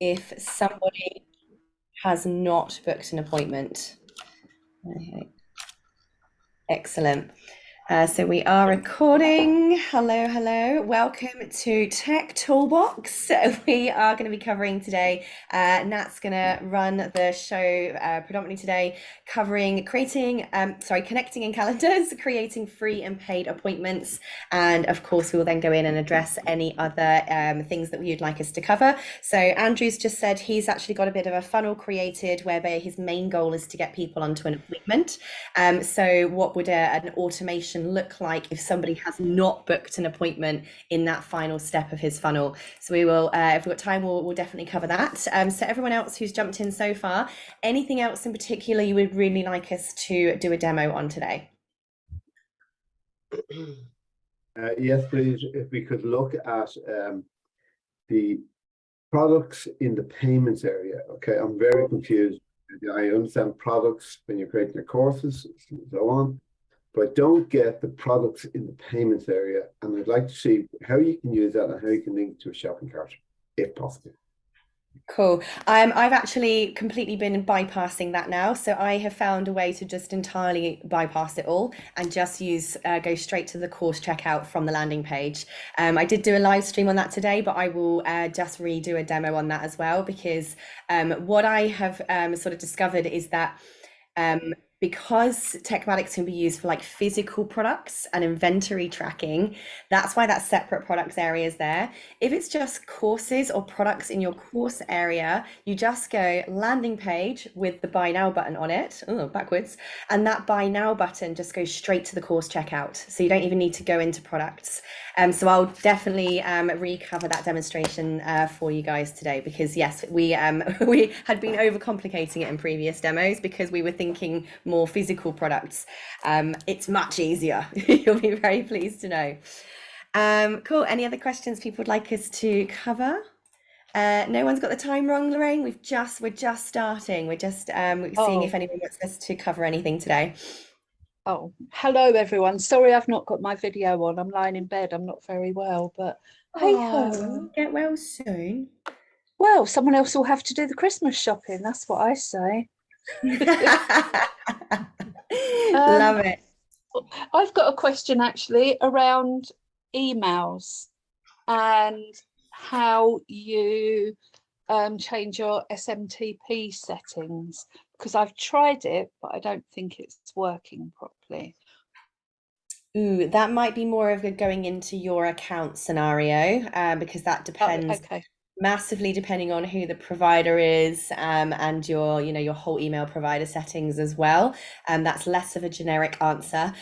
if somebody has not booked an appointment. Okay. Excellent. So we are recording. Hello, hello. Welcome to Tech Toolbox. We are going to be covering today. Nat's going to run the show predominantly today, covering connecting in calendars, creating free and paid appointments, and of course we will then go in and address any other things that you'd like us to cover. So Andrew's just said he's actually got a bit of a funnel created whereby his main goal is to get people onto an appointment. So what would an automation look like if somebody has not booked an appointment in that final step of his funnel? So we will, if we've got time, we'll definitely cover that. So everyone else who's jumped in so far, anything else in particular you would really like us to do a demo on today? Yes, please. If we could look at the products in the payments area. Okay, I'm very confused. I understand products when you're creating your courses and so on, but I don't get the products in the payments area. And I'd like to see how you can use that and how you can link to a shopping cart, if possible. Cool. I've actually completely been bypassing that now. So I have found a way to just entirely bypass it all and just go straight to the course checkout from the landing page. I did do a live stream on that today, but I will just redo a demo on that as well, because what I have sort of discovered is that because Techmatics can be used for like physical products and inventory tracking, that's why that separate products area is there. If it's just courses or products in your course area, you just go landing page with the buy now button on it, backwards, and that buy now button just goes straight to the course checkout. So you don't even need to go into products. So I'll definitely recover that demonstration for you guys today, because yes, we we had been overcomplicating it in previous demos because we were thinking more physical products. It's much easier. You'll be very pleased to know. Cool. Any other questions people would like us to cover? No one's got the time wrong, Lorraine. We're just starting. We're just seeing if anyone wants us to cover anything today. Oh, hello everyone. Sorry I've not got my video on. I'm lying in bed. I'm not very well, but hey ho. Get well soon. Well, someone else will have to do the Christmas shopping. That's what I say. Love it. I've got a question actually around emails and how you change your SMTP settings, because I've tried it, but I don't think it's working properly. Ooh, that might be more of a going into your account scenario, because that depends massively depending on who the provider is, and your whole email provider settings as well. That's less of a generic answer.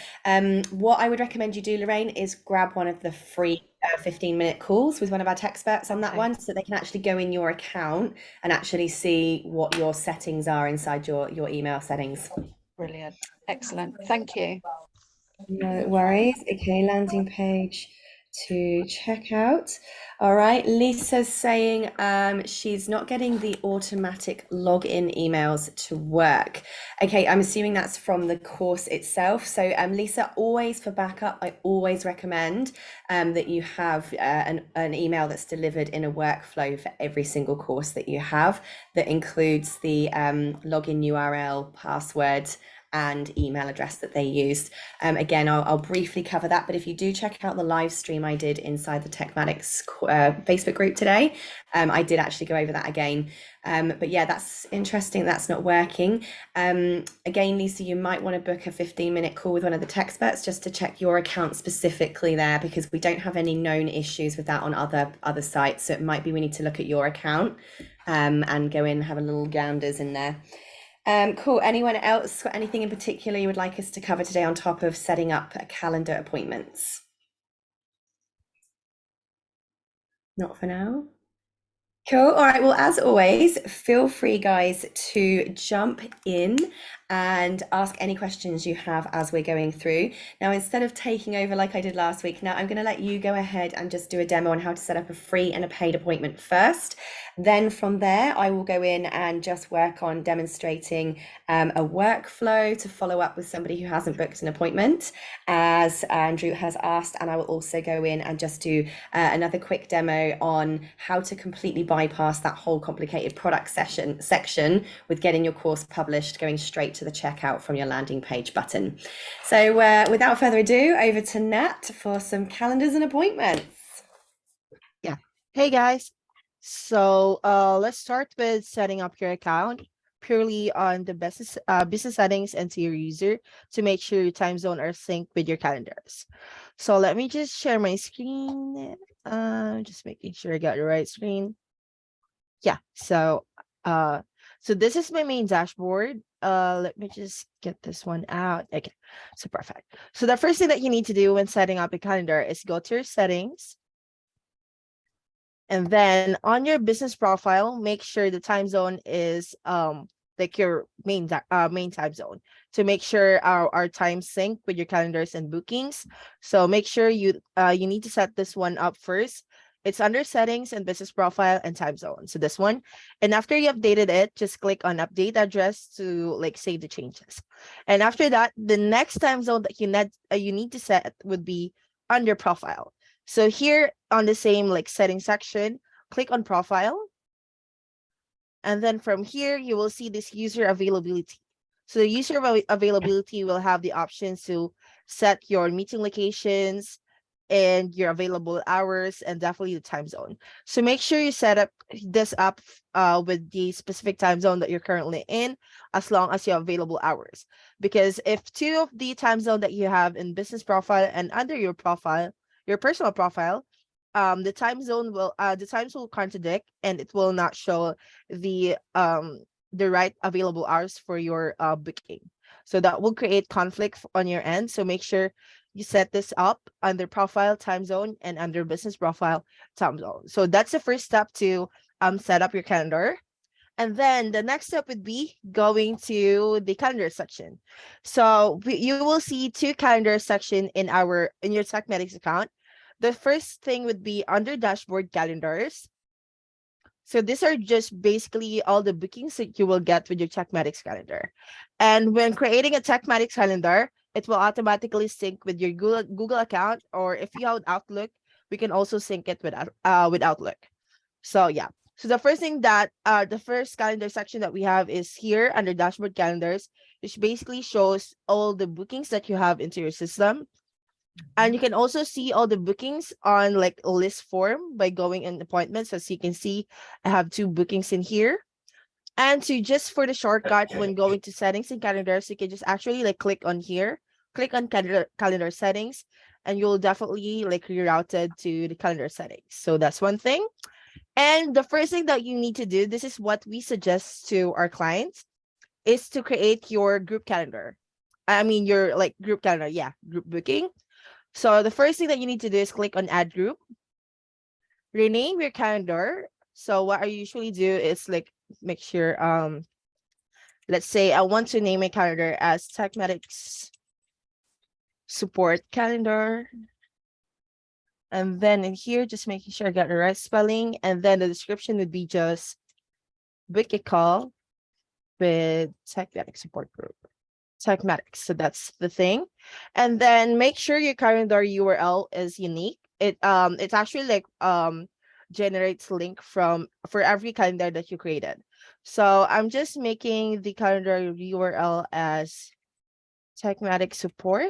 What I would recommend you do, Lorraine, is grab one of the free 15-minute calls with one of our tech experts on that one, so they can actually go in your account and actually see what your settings are inside your email settings. Brilliant. Excellent. Thank you. No worries. Okay, landing page to check out. All right, Lisa's saying she's not getting the automatic login emails to work. Okay, I'm assuming that's from the course itself. So Lisa, always for backup, I always recommend that you have an email that's delivered in a workflow for every single course that you have, that includes the login URL, password, and email address that they used. Again, I'll briefly cover that, but if you do check out the live stream I did inside the Techmatics Facebook group today, I did actually go over that again. But yeah, that's interesting. That's not working. Again, Lisa, you might want to book a 15-minute call with one of the tech experts just to check your account specifically there, because we don't have any known issues with that on other sites. So it might be we need to look at your account and go in and have a little ganders in there. Cool. Anyone else got anything in particular you would like us to cover today on top of setting up calendar appointments? Not for now. Cool. All right. Well, as always, feel free, guys, to jump in and ask any questions you have as we're going through. Now, instead of taking over like I did last week, now I'm going to let you go ahead and just do a demo on how to set up a free and a paid appointment first. Then from there, I will go in and just work on demonstrating a workflow to follow up with somebody who hasn't booked an appointment, as Andrew has asked. And I will also go in and just do another quick demo on how to completely bypass that whole complicated product section with getting your course published, going straight to the checkout from your landing page button. So without further ado, over to Nat for some calendars and appointments. Hey guys, so let's start with setting up your account purely on the business settings and to your user to make sure your time zone are synced with your calendars. So let me just share my screen. Just making sure I got the right screen. Yeah, so this is my main dashboard. Let me just get this one out. Okay, so perfect. So the first thing that you need to do when setting up a calendar is go to your settings. And then on your business profile, make sure the time zone is like your main time zone to make sure our time sync with your calendars and bookings. So make sure you need to set this one up first. It's under settings and business profile and time zone. So this one, and after you updated it, just click on update address to like save the changes. And after that, the next time zone that you need to set would be under profile. So here on the same like setting section, click on profile. And then from here, you will see this user availability. So the user availability will have the options to set your meeting locations and your available hours and definitely the time zone. So make sure you set up this up with the specific time zone that you're currently in, as long as you have available hours. Because if two of the time zone that you have in business profile and under your profile, your personal profile, the times will contradict and it will not show the right available hours for your booking. So that will create conflict on your end. So make sure you set this up under profile time zone and under business profile time zone. So that's the first step to set up your calendar. And then the next step would be going to the calendar section. So you will see two calendar section in your TechMedix account. The first thing would be under dashboard calendars. So these are just basically all the bookings that you will get with your TechMedix calendar. And when creating a TechMedix calendar, it will automatically sync with your Google account, or if you have Outlook, we can also sync it with Outlook. So yeah. So the first thing that the first calendar section that we have is here under dashboard calendars, which basically shows all the bookings that you have into your system. And you can also see all the bookings on like a list form by going in appointments. As you can see, I have 2 bookings in here. And to just for the shortcut, when going to settings and calendars, you can just actually like click on here, click on calendar settings, and you'll definitely like rerouted to the calendar settings. So that's one thing. And the first thing that you need to do, this is what we suggest to our clients, is to create your group calendar. I mean, your like group calendar, yeah, group booking. So the first thing that you need to do is click on add group, rename your calendar. So what I usually do is like make sure, let's say I want to name my calendar as TechMedix support calendar. And then in here, just making sure I got the right spelling. And then the description would be just book a call with TechMedix support group. TechMedix. So that's the thing. And then make sure your calendar URL is unique. It's actually like generates link for every calendar that you created. So I'm just making the calendar URL as TechMedix support.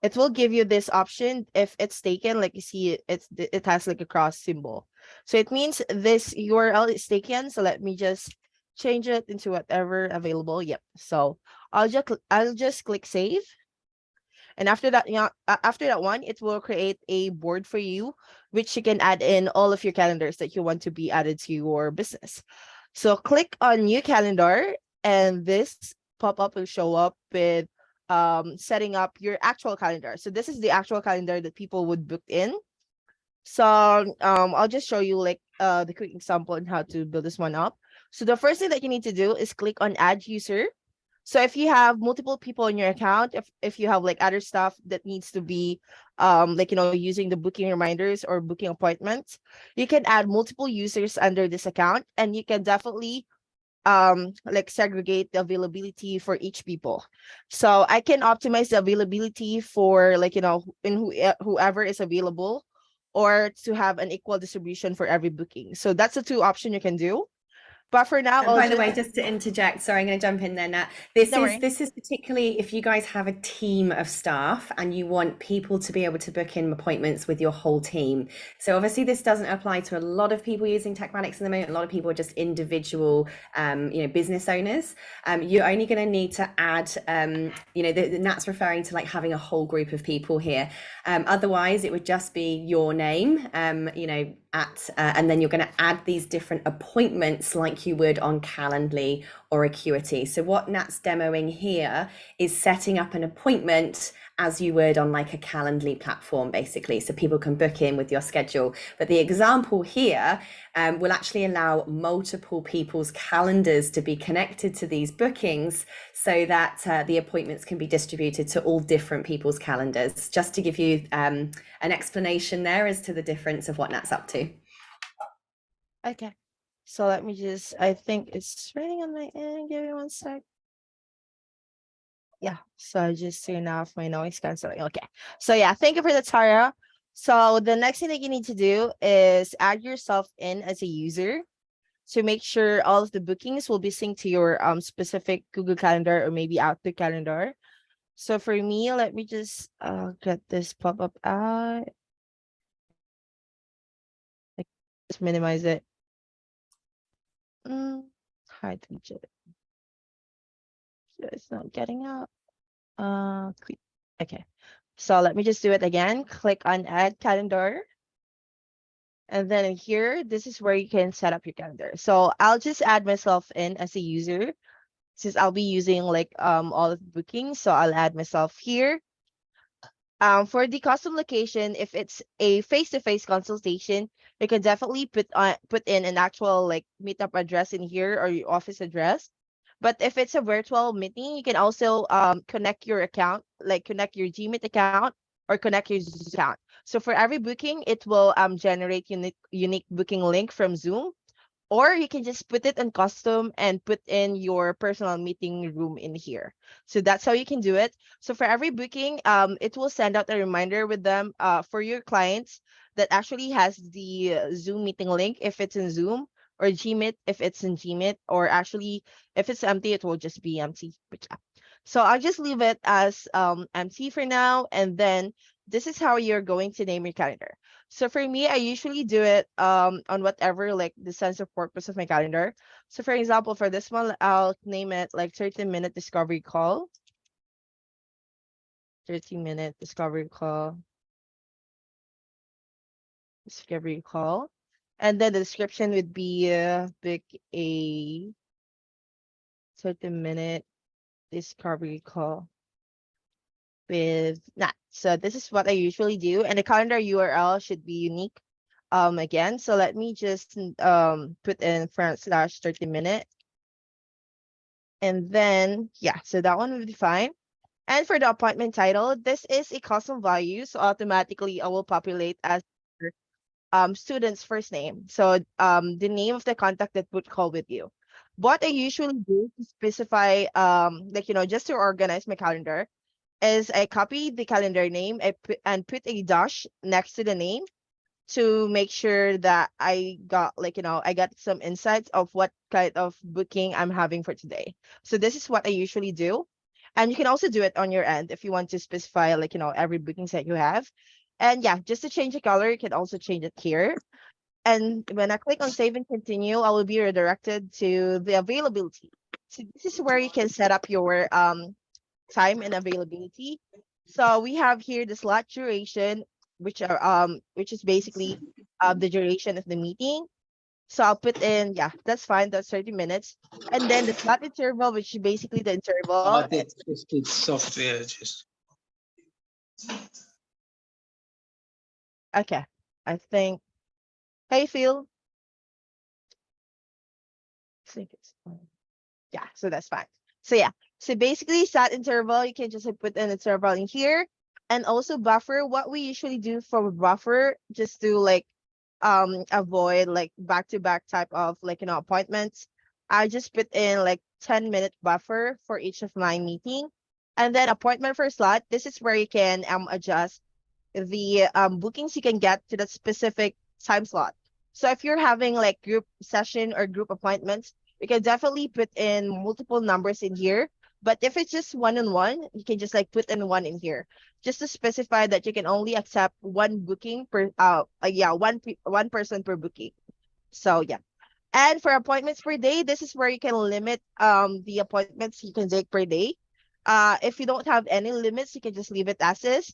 It will give you this option if it's taken, like you see it has like a cross symbol. So it means this URL is taken. So let me just change it into whatever available. Yep. So I'll just click save. And after that, after that one, it will create a board for you, which you can add in all of your calendars that you want to be added to your business. So click on new calendar, and this pop-up will show up with setting up your actual calendar. So this is the actual calendar that people would book in. So I'll just show you like the quick example on how to build this one up. So the first thing that you need to do is click on add user. So if you have multiple people in your account, if you have like other stuff that needs to be like using the booking reminders or booking appointments, you can add multiple users under this account, and you can definitely like segregate the availability for each people. So I can optimize the availability for like whoever is available, or to have an equal distribution for every booking. So that's the two option you can do. But for now, And by the way, just to interject, sorry, I'm going to jump in there, Nat. This is particularly if you guys have a team of staff and you want people to be able to book in appointments with your whole team. So obviously this doesn't apply to a lot of people using Techmatics in the moment. A lot of people are just individual, business owners. You're only going to need to add, Nat's referring to like having a whole group of people here. Otherwise, it would just be your name, and then you're going to add these different appointments like you would on Calendly or Acuity. So what Nat's demoing here is setting up an appointment as you would on like a Calendly platform, basically, so people can book in with your schedule. But the example here will actually allow multiple people's calendars to be connected to these bookings, so that the appointments can be distributed to all different people's calendars. Just to give you an explanation there as to the difference of what Nat's up to. Okay. So let me I think it's running on my end. Give me one sec. Yeah, so I just turned off my noise canceling. Okay. So yeah, thank you for that, Tara. So the next thing that you need to do is add yourself in as a user to make sure all of the bookings will be synced to your specific Google Calendar or maybe Outlook calendar. So for me, let me just get this pop-up out. Just minimize it. Hide widget. It's not getting out. Okay. So let me just do it again. Click on add calendar. And then here, this is where you can set up your calendar. So I'll just add myself in as a user, since I'll be using like all of the bookings. So I'll add myself here. For the custom location, if it's a face-to-face consultation, you can definitely put in an actual like meetup address in here, or your office address. But if it's a virtual meeting, you can also connect your account, like connect your Gmeet account or connect your Zoom account. So for every booking, it will generate unique booking link from Zoom, or you can just put it in custom and put in your personal meeting room in here. So that's how you can do it. So for every booking, it will send out a reminder with them for your clients that actually has the Zoom meeting link if it's in Zoom, or Gmeet if it's in Gmeet, or actually if it's empty, it will just be empty. So I'll just leave it as empty for now, and then this is how you're going to name your calendar. So for me, I usually do it on whatever like the sense of purpose of my calendar. So for example, for this one, I'll name it like 30-minute discovery call. 30-minute discovery call. Discovery call. And then the description would be pick a 30-minute discovery call with Nat. So this is what I usually do, and the calendar URL should be unique again. So let me just put in /30-minute, and then yeah, so that one will be fine. And for the appointment title, this is a custom value, so automatically I will populate as student's first name, so the name of the contact that would call with you. What I usually do to specify just to organize my calendar is I copy the calendar name and put a dash next to the name to make sure that I got I got some insights of what kind of booking I'm having for today. So this is what I usually do. And you can also do it on your end if you want to specify every booking that you have. And yeah, just to change the color, you can also change it here. And when I click on save and continue, I will be redirected to the availability. So this is where you can set up your time and availability. So we have here the slot duration, which is basically the duration of the meeting. So I'll put in, yeah, that's fine, that's 30 minutes. And then the slot interval, which is basically the interval. It's software just. Okay, I think, hey Phil. I think it's fine. Yeah, so that's fine. So yeah, So basically set interval, you can just like, put an interval in here. And also buffer, what we usually do for buffer, just to like avoid like back-to-back type of like appointments. I just put in like 10-minute buffer for each of my meeting. And then appointment for slot, this is where you can adjust the bookings you can get to the specific time slot. So if you're having like group session or group appointments, you can definitely put in multiple numbers in here. But if it's just one-on-one, you can just like put in one in here, just to specify that you can only accept one booking per one person per booking. So yeah. And for appointments per day, this is where you can limit the appointments you can take per day. If you don't have any limits, you can just leave it as is.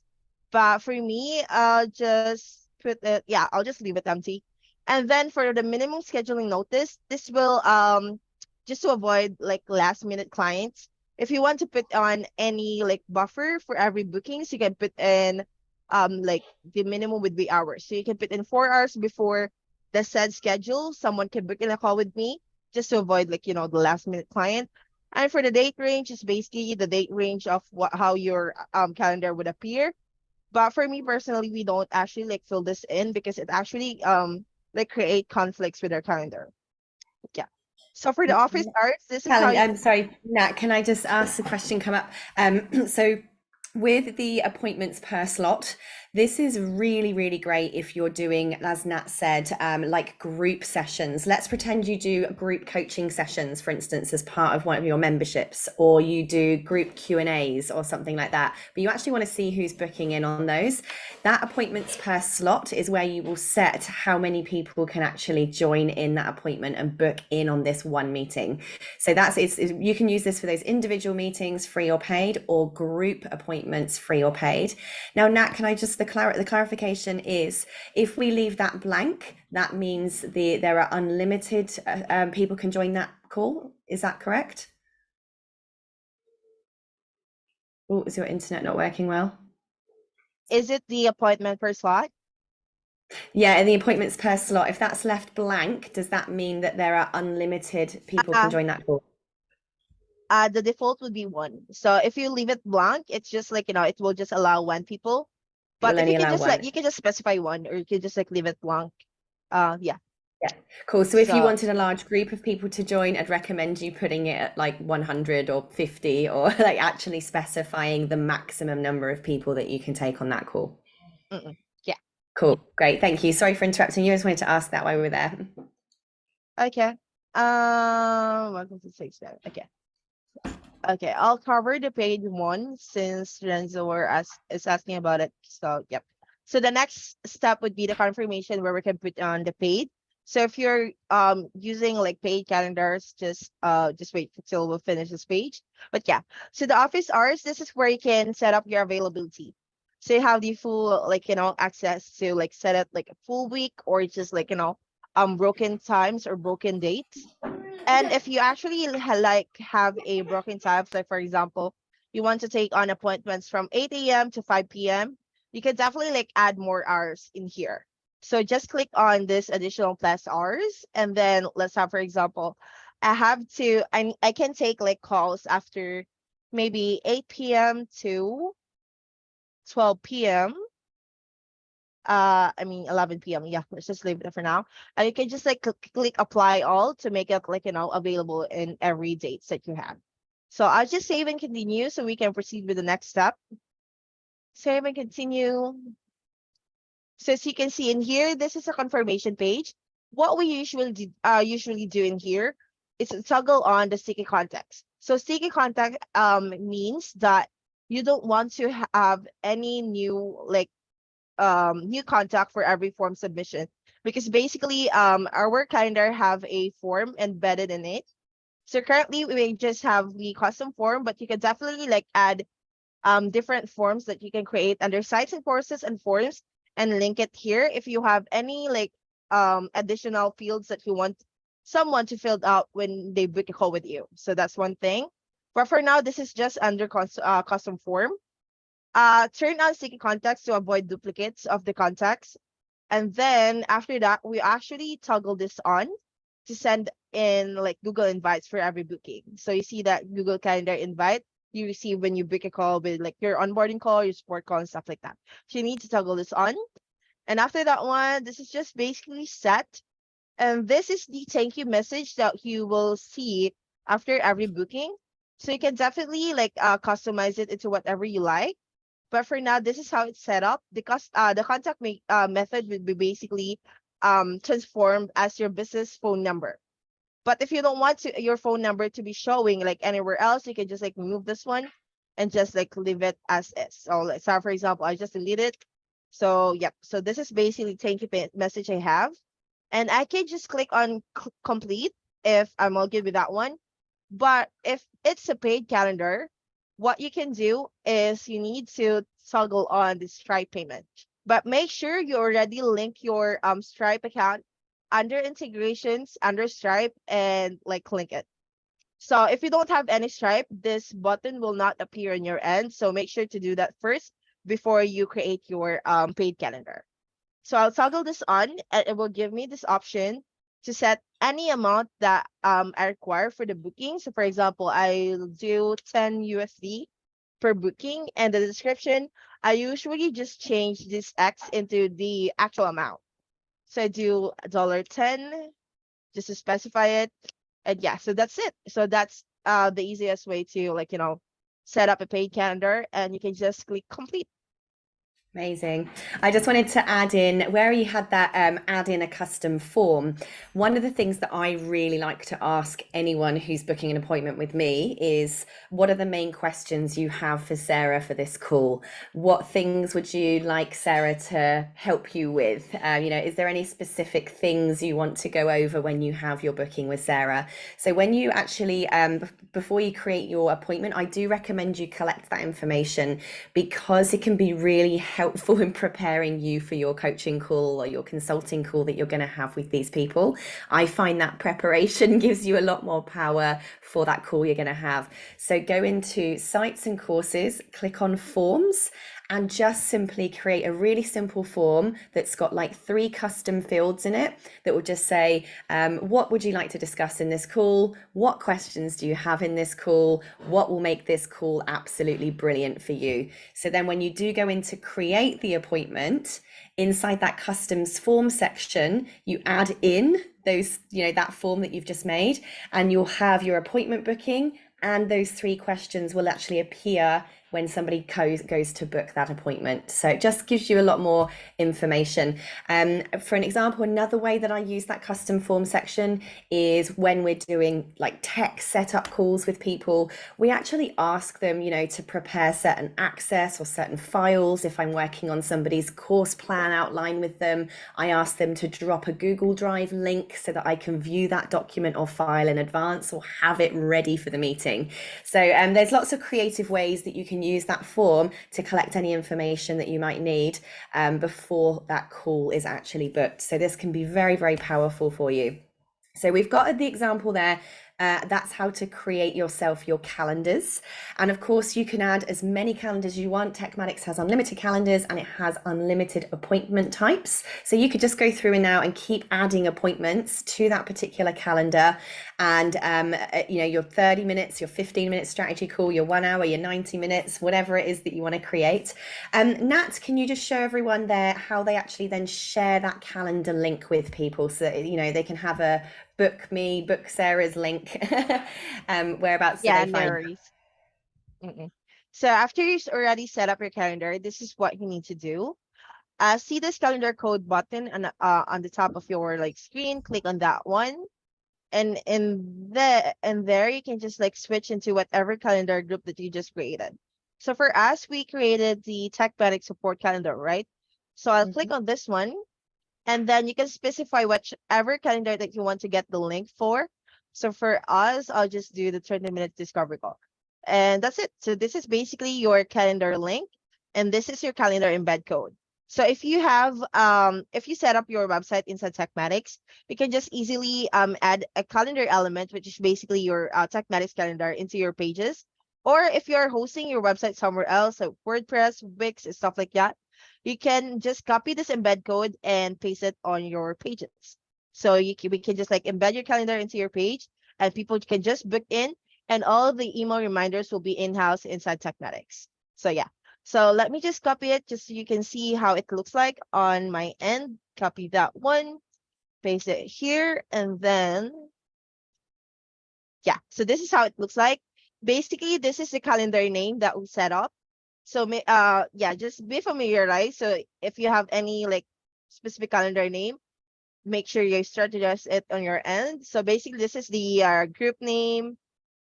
But for me, I'll just put it, yeah, I'll just leave it empty. And then for the minimum scheduling notice, this will just to avoid like last minute clients. If you want to put on any like buffer for every bookings, you can put in like the minimum would be hours. So you can put in 4 hours before the said schedule. Someone can book in a call with me just to avoid like the last minute client. And for the date range, is basically the date range of how your calendar would appear. But for me personally, we don't actually like fill this in because it actually like create conflicts with our calendar. Yeah. So for the office hours, this is how Helen, you I'm sorry, Nat, can I just ask a question come up? So with the appointments per slot, this is really, really great if you're doing, as Nat said, like group sessions. Let's pretend you do group coaching sessions, for instance, as part of one of your memberships, or you do group Q&As or something like that. But you actually want to see who's booking in on those. That appointments per slot is where you will set how many people can actually join in that appointment and book in on this one meeting. So you can use this for those individual meetings, free or paid, or group appointments, free or paid. Now, Nat, can I just, the clarification is, if we leave that blank, that means there are unlimited people can join that call. Is that correct? Oh, is your internet not working well? Is it the appointment per slot? Yeah, and the appointments per slot, if that's left blank, does that mean that there are unlimited people can join that call? The default would be 1. So if you leave it blank, it's just like it will just allow 1 people. But if only you can allow just 1. like you can just specify 1, or you can just like leave it blank. Yeah. Yeah, cool. So if you So- wanted a large group of people to join, I'd recommend you putting it at like 100 or 50, or like actually specifying the maximum number of people that you can take on that call. Yeah. Cool. Great. Thank you. Sorry for interrupting you. I just wanted to ask that while we were there. Okay. Welcome to 6 now. Okay. Okay, I'll cover the paid one since Renzo is asking about it. So yep. So the next step would be the confirmation where we can put on the paid. So if you're using like paid calendars, just wait until we'll finish this page. But yeah, so the office hours, this is where you can set up your availability. So you have the full like access to like set it like a full week, or just like broken times or broken dates. And if you actually have a broken times, like for example, you want to take on appointments from 8 a.m. to 5 p.m., you can definitely like add more hours in here. So just click on this additional plus hours, and then let's have, for example, I can take like calls after maybe 8 p.m. to 12 p.m. I mean 11 p.m. Yeah, let's just leave it for now. And you can just like click apply all to make it like available in every dates that you have. So I'll just save and continue so we can proceed with the next step. Save and continue. So as you can see in here, this is a confirmation page. What we usually do in here is toggle on the sticky contacts. So sticky contact means that you don't want to have any new like new contact for every form submission, because basically our work calendar have a form embedded in it. So currently we just have the custom form, but you can definitely like add different forms that you can create under sites and courses and forms and link it here if you have any like additional fields that you want someone to fill out when they book a call with you. So that's one thing. But for now, this is just under custom form. Turn on sticky contacts to avoid duplicates of the contacts. And then after that, we actually toggle this on. to send in like Google invites for every booking. So you see that Google Calendar invite you receive when you book a call with like your onboarding call, your support call, and stuff like that. So you need to toggle this on. And after that one, this is just basically set. And this is the thank you message that you will see after every booking. So you can definitely like customize it into whatever you like. But for now, this is how it's set up. The contact method will be basically transformed as your business phone number. But if you don't want your phone number to be showing like anywhere else, you can just like remove this one and just like leave it as is. So like, so for example, I just delete it. So yep. So this is basically thank you message I have, and I can just click on complete if I'm all good with that one. But if it's a paid calendar, what you can do is you need to toggle on the Stripe payment. But make sure you already link your Stripe account under integrations, under Stripe, and like link it. So if you don't have any Stripe, this button will not appear on your end. So make sure to do that first before you create your paid calendar. So I'll toggle this on and it will give me this option to set any amount that I require for the booking. So for example, I'll do 10 USD per booking, and the description, I usually just change this X into the actual amount. So I do $10 just to specify it. And yeah, so that's it. So that's the easiest way to like, set up a paid calendar, and you can just click complete. Amazing. I just wanted to add in where you had that add in a custom form. One of the things that I really like to ask anyone who's booking an appointment with me is, what are the main questions you have for Sarah for this call? What things would you like Sarah to help you with? Is there any specific things you want to go over when you have your booking with Sarah? So when you actually, before you create your appointment, I do recommend you collect that information, because it can be really helpful in preparing you for your coaching call or your consulting call that you're going to have with these people. I find that preparation gives you a lot more power for that call you're going to have. So go into sites and courses, click on forms, and just simply create a really simple form that's got like 3 custom fields in it that will just say, what would you like to discuss in this call? What questions do you have in this call? What will make this call absolutely brilliant for you? So then when you do go in to create the appointment, inside that customs form section, you add in those, that form that you've just made, and you'll have your appointment booking, and those 3 questions will actually appear when somebody goes to book that appointment. So it just gives you a lot more information. For an example, another way that I use that custom form section is when we're doing like tech setup calls with people, we actually ask them, to prepare certain access or certain files. If I'm working on somebody's course plan outline with them, I ask them to drop a Google Drive link so that I can view that document or file in advance or have it ready for the meeting. So there's lots of creative ways that you can use that form to collect any information that you might need before that call is actually booked. So this can be very, very powerful for you. So we've got the example there. That's how to create yourself your calendars. And of course, you can add as many calendars as you want. Techmatics has unlimited calendars, and it has unlimited appointment types. So you could just go through and now and keep adding appointments to that particular calendar. And, your 30 minutes, your 15-minute strategy call, your 1 hour, your 90 minutes, whatever it is that you want to create. Nat, can you just show everyone there how they actually then share that calendar link with people so that, they can have a book Sarah's link, whereabouts do they find No worries. So after you already set up your calendar, this is what you need to do. See this calendar code button on the top of your screen. Click on that one, and there you can just switch into whatever calendar group that you just created. So for us, we created the Techmatics support calendar, right? So I'll click on this one, and then you can specify whichever calendar that you want to get the link for. So for us, I'll just do the 30-minute discovery call. And that's it. So this is basically your calendar link, and this is your calendar embed code. So if you have, if you set up your website inside Techmatics, you can just easily add a calendar element, which is basically your Techmatics calendar, into your pages. Or if you're hosting your website somewhere else, like WordPress, Wix, and stuff like that, you can just copy this embed code and paste it on your pages. So we can just like embed your calendar into your page, and people can just book in, and all the email reminders will be in-house inside Techmatics. So yeah. So let me just copy it just so you can see how it looks like on my end. Copy that one, paste it here, and then yeah. So this is how it looks like. Basically, this is the calendar name that we set up. So yeah, just be familiarized. So if you have any like specific calendar name, make sure you strategize it on your end. So basically, this is the group name,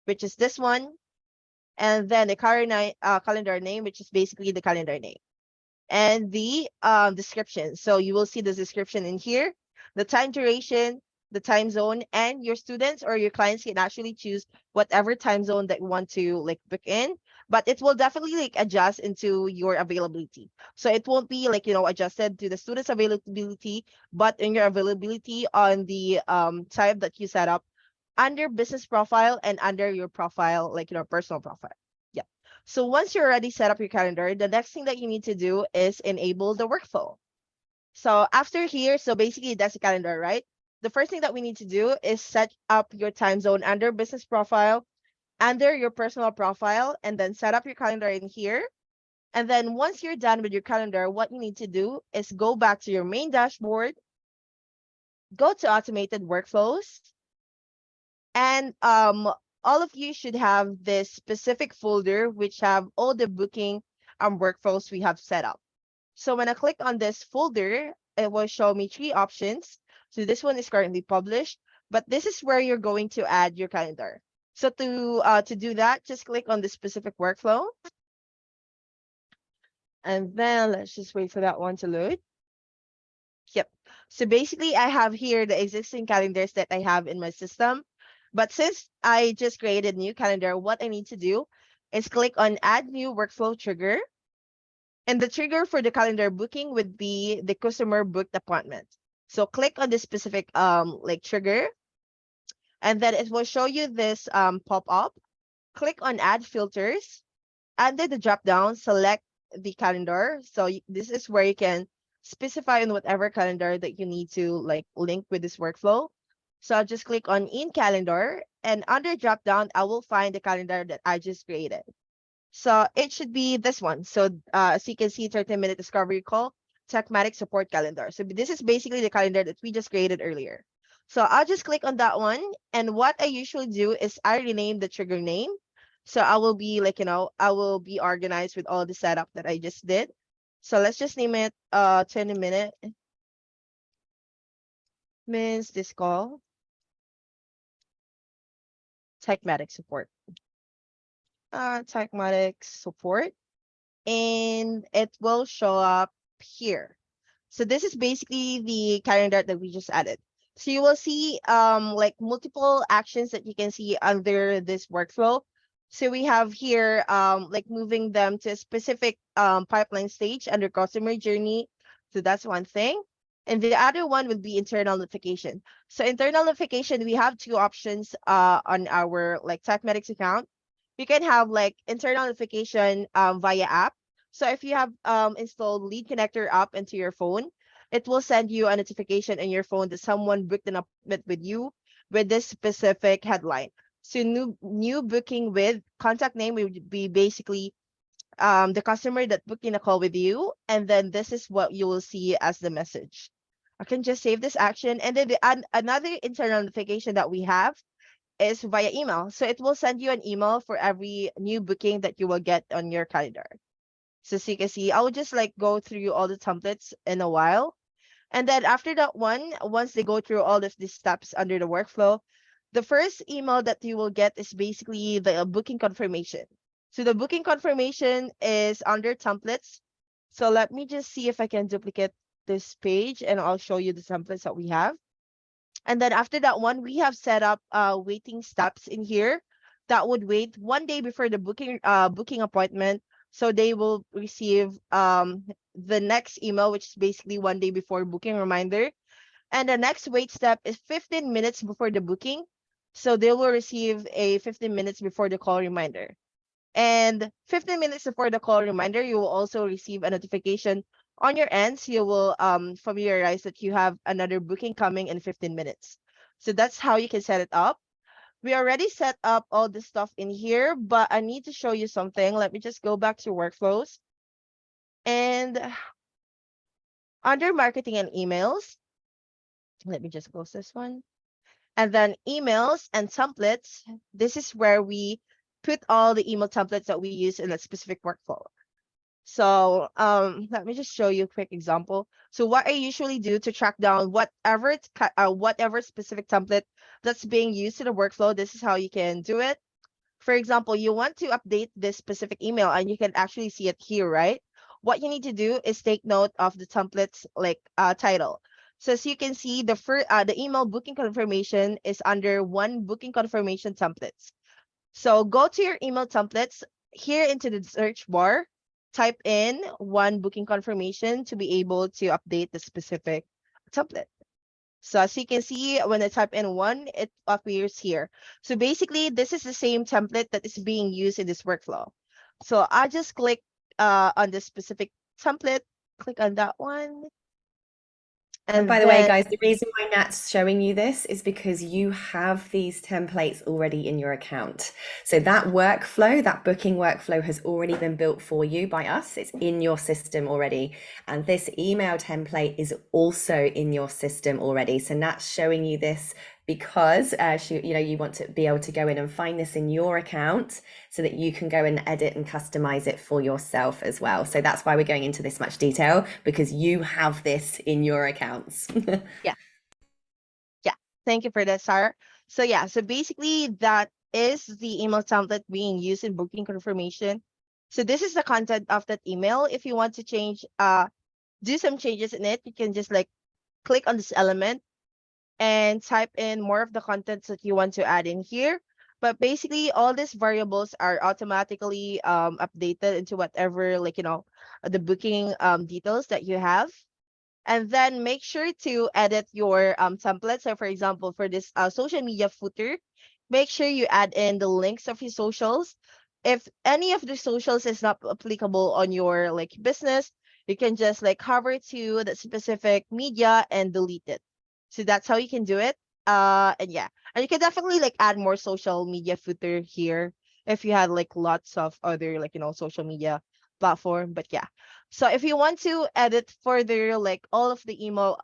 which is this one, and then the calendar name, which is basically the calendar name, and the description. So you will see the description in here, the time duration, the time zone, and your students or your clients can actually choose whatever time zone that you want to like book in, but it will definitely like adjust into your availability. So it won't be like, adjusted to the students availability, but in your availability on the type that you set up under business profile and under your profile, like personal profile. Yeah. So once you're already set up your calendar, the next thing that you need to do is enable the workflow. So after here, so basically that's the calendar, right? The first thing that we need to do is set up your time zone under business profile, under your personal profile, and then set up your calendar in here. And then once you're done with your calendar, what you need to do is go back to your main dashboard, go to automated workflows, and all of you should have this specific folder which have all the booking workflows we have set up. So when I click on this folder, it will show me 3 options. So this one is currently published, but this is where you're going to add your calendar. So to do that, just click on the specific workflow. And then let's just wait for that one to load. Yep. So basically I have here the existing calendars that I have in my system. But since I just created a new calendar, what I need to do is click on add new workflow trigger. And the trigger for the calendar booking would be the customer booked appointment. So click on the specific like trigger, and then it will show you this pop-up. Click on add filters. Under the drop down, select the calendar. So this is where you can specify on whatever calendar that you need to like link with this workflow. So I'll just click on in calendar, and under drop down, I will find the calendar that I just created. So it should be this one. So as you can see, 30-minute discovery call, Techmatics support calendar. So this is basically the calendar that we just created earlier. So I'll just click on that one. And what I usually do is I rename the trigger name. So I will be like, I will be organized with all the setup that I just did. So let's just name it 20-minute means this call, Techmatics support. Techmatics support, and it will show up here. So this is basically the calendar that we just added. So you will see like multiple actions that you can see under this workflow. So we have here like moving them to a specific pipeline stage under customer journey. So that's one thing. And the other one would be internal notification. So internal notification, we have 2 options on our like Techmatics account. You can have like internal notification via app. So if you have installed Lead Connector app into your phone, it will send you a notification in your phone that someone booked an appointment with you with this specific headline. So new booking with contact name would be basically the customer that booked in a call with you, and then this is what you will see as the message. I can just save this action, and then another internal notification that we have is via email. So it will send you an email for every new booking that you will get on your calendar. So you can see, I will just like go through all the templates in a while. And then after that one, once they go through all of these steps under the workflow, the first email that you will get is basically the booking confirmation. So the booking confirmation is under templates. So let me just see if I can duplicate this page, and I'll show you the templates that we have. And then after that one, we have set up waiting steps in here that would wait 1 day before the booking appointment. So they will receive the next email, which is basically 1 day before booking reminder. And the next wait step is 15 minutes before the booking. So they will receive a 15 minutes before the call reminder. And 15 minutes before the call reminder, you will also receive a notification On your ends, you will familiarize that you have another booking coming in 15 minutes. So that's how you can set it up. We already set up all the stuff in here, but I need to show you something. Let me just go back to workflows. And under marketing and emails, let me just close this one. And then emails and templates, this is where we put all the email templates that we use in a specific workflow. So let me just show you a quick example. So what I usually do to track down whatever specific template that's being used in the workflow, this is how you can do it. For example, you want to update this specific email and you can actually see it here, right? What you need to do is take note of the template's like title. So as you can see, the email booking confirmation is under one booking confirmation templates. So go to your email templates here into the search bar, type in one booking confirmation to be able to update the specific template. So as you can see, when I type in one, it appears here. So basically, this is the same template that is being used in this workflow. So I just click on the specific template, click on that one. And by the way, guys, the reason why Nat's showing you this is because you have these templates already in your account. So that workflow, that booking workflow has already been built for you by us. It's in your system already. And this email template is also in your system already. So Nat's showing you this because you want to be able to go in and find this in your account so that you can go and edit and customize it for yourself as well. So that's why we're going into this much detail, because you have this in your accounts. Yeah. Thank you for that, Sarah. So yeah, so basically that is the email template being used in booking confirmation. So this is the content of that email. If you want to change, do some changes in it, you can just like click on this element and type in more of the contents that you want to add in here. But basically all these variables are automatically updated into whatever the booking details that you have. And then make sure to edit your template. So for example, for this social media footer, make sure you add in the links of your socials. If any of the socials is not applicable on your business, you can just hover to the specific media and delete it. So that's how you can do it. And yeah, and you can definitely add more social media footer here if you had lots of other social media platform. But yeah, so if you want to edit further all of the email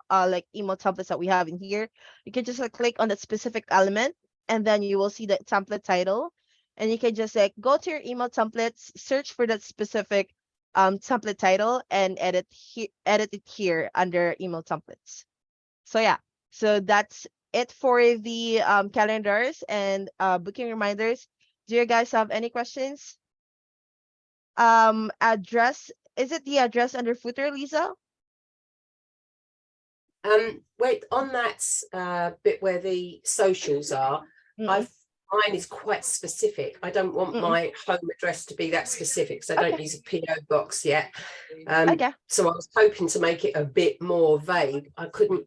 email templates that we have in here, you can just click on that specific element and then you will see the template title, and you can just go to your email templates, search for that specific template title and edit it here under email templates. So yeah, so that's it for the calendars and booking reminders. Do you guys have any questions? Address, is it the address under footer, Lisa? Wait, on that bit where the socials are, mine is quite specific. I don't want my home address to be that specific, so I don't use a PO box yet. So I was hoping to make it a bit more vague. I couldn't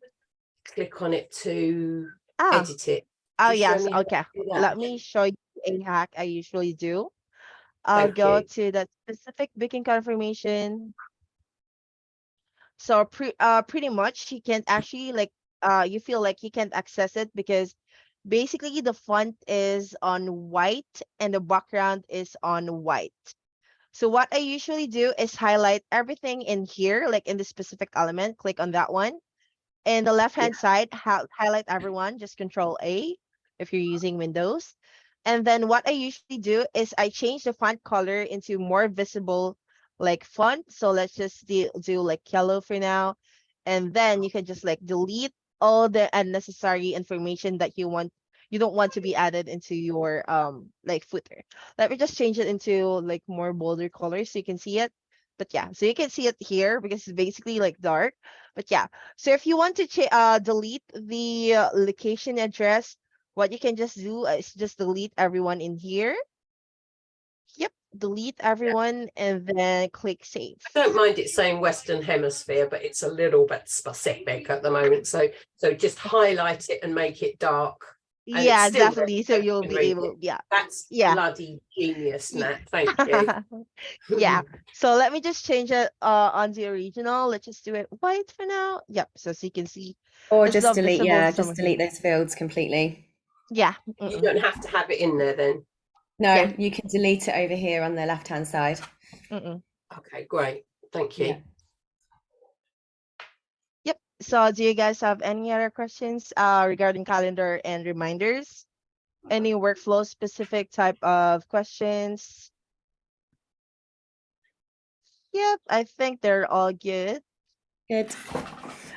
click on it to edit it. Oh yes, okay. Let me show you a hack I usually do. I'll go to that specific booking confirmation. So pretty much you can actually you feel like you can't access it because basically the font is on white and the background is on white. So what I usually do is highlight everything in here, in the specific element, click on that one. In the left hand side, highlight everyone, just Control A if you're using Windows. And then what I usually do is I change the font color into more visible font. So let's just do yellow for now. And then you can just delete all the unnecessary information that you don't want to be added into your footer. Let me just change it into more bolder colors so you can see it. But yeah, so you can see it here because it's basically dark. But yeah, so if you want to delete the location address, what you can just do is just delete everyone in here. Yep, delete everyone and then click save. I don't mind it saying Western Hemisphere, but it's a little bit specific at the moment. So just highlight it and make it dark. And Yeah, it's still definitely. So you'll be read able, it. yeah. That's Yeah. bloody genius, Ye- Nat. Thank you. Yeah. So let me just change it on the original. Let's just do it white for now. Yep. So you can see Or it's just not delete, visible yeah, to some just of you. delete those fields completely. Yeah. You Mm-mm. don't have to have it in there then. No, Yeah. you can delete it over here on the left-hand side. Mm-mm. Okay, great. Thank you. Yeah. Yep. So do you guys have any other questions regarding calendar and reminders? Any workflow specific type of questions? Yep, I think they're all good. Good.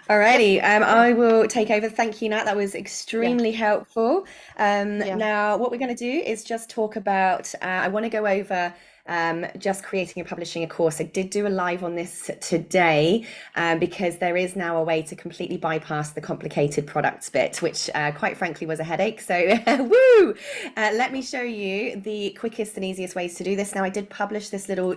Alrighty, I will take over. Thank you, Nat. That was extremely helpful. Yeah. Now, what we're going to do is just talk about, I want to go over just creating and publishing a course. I did do a live on this today because there is now a way to completely bypass the complicated products bit, which quite frankly was a headache. So, woo! Let me show you the quickest and easiest ways to do this. Now, I did publish this little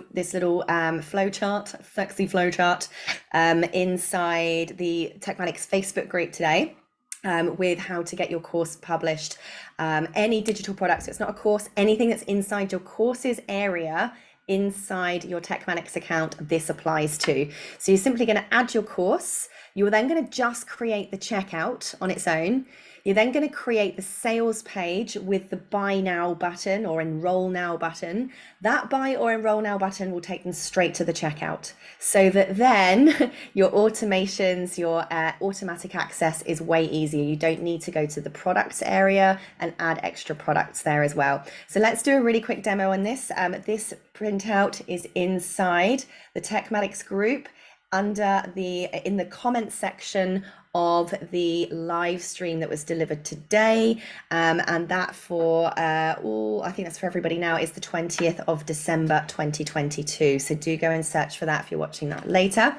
flow chart, sexy flow chart, inside the Techmatics Facebook group today. With how to get your course published. Any digital product, so it's not a course, anything that's inside your courses area, inside your Techmatics account, this applies to. So you're simply going to add your course. You're then going to just create the checkout on its own. You're then going to create the sales page with the buy now button or enroll now button. That buy or enroll now button will take them straight to the checkout, so that then your automations, your automatic access is way easier. You don't need to go to the products area and add extra products there as well. So let's do a really quick demo on this. This printout is inside the Techmatics group in the comments section of the live stream that was delivered today, and that for I think that's for everybody now, is the 20th of December 2022. So do go and search for that if you're watching that later.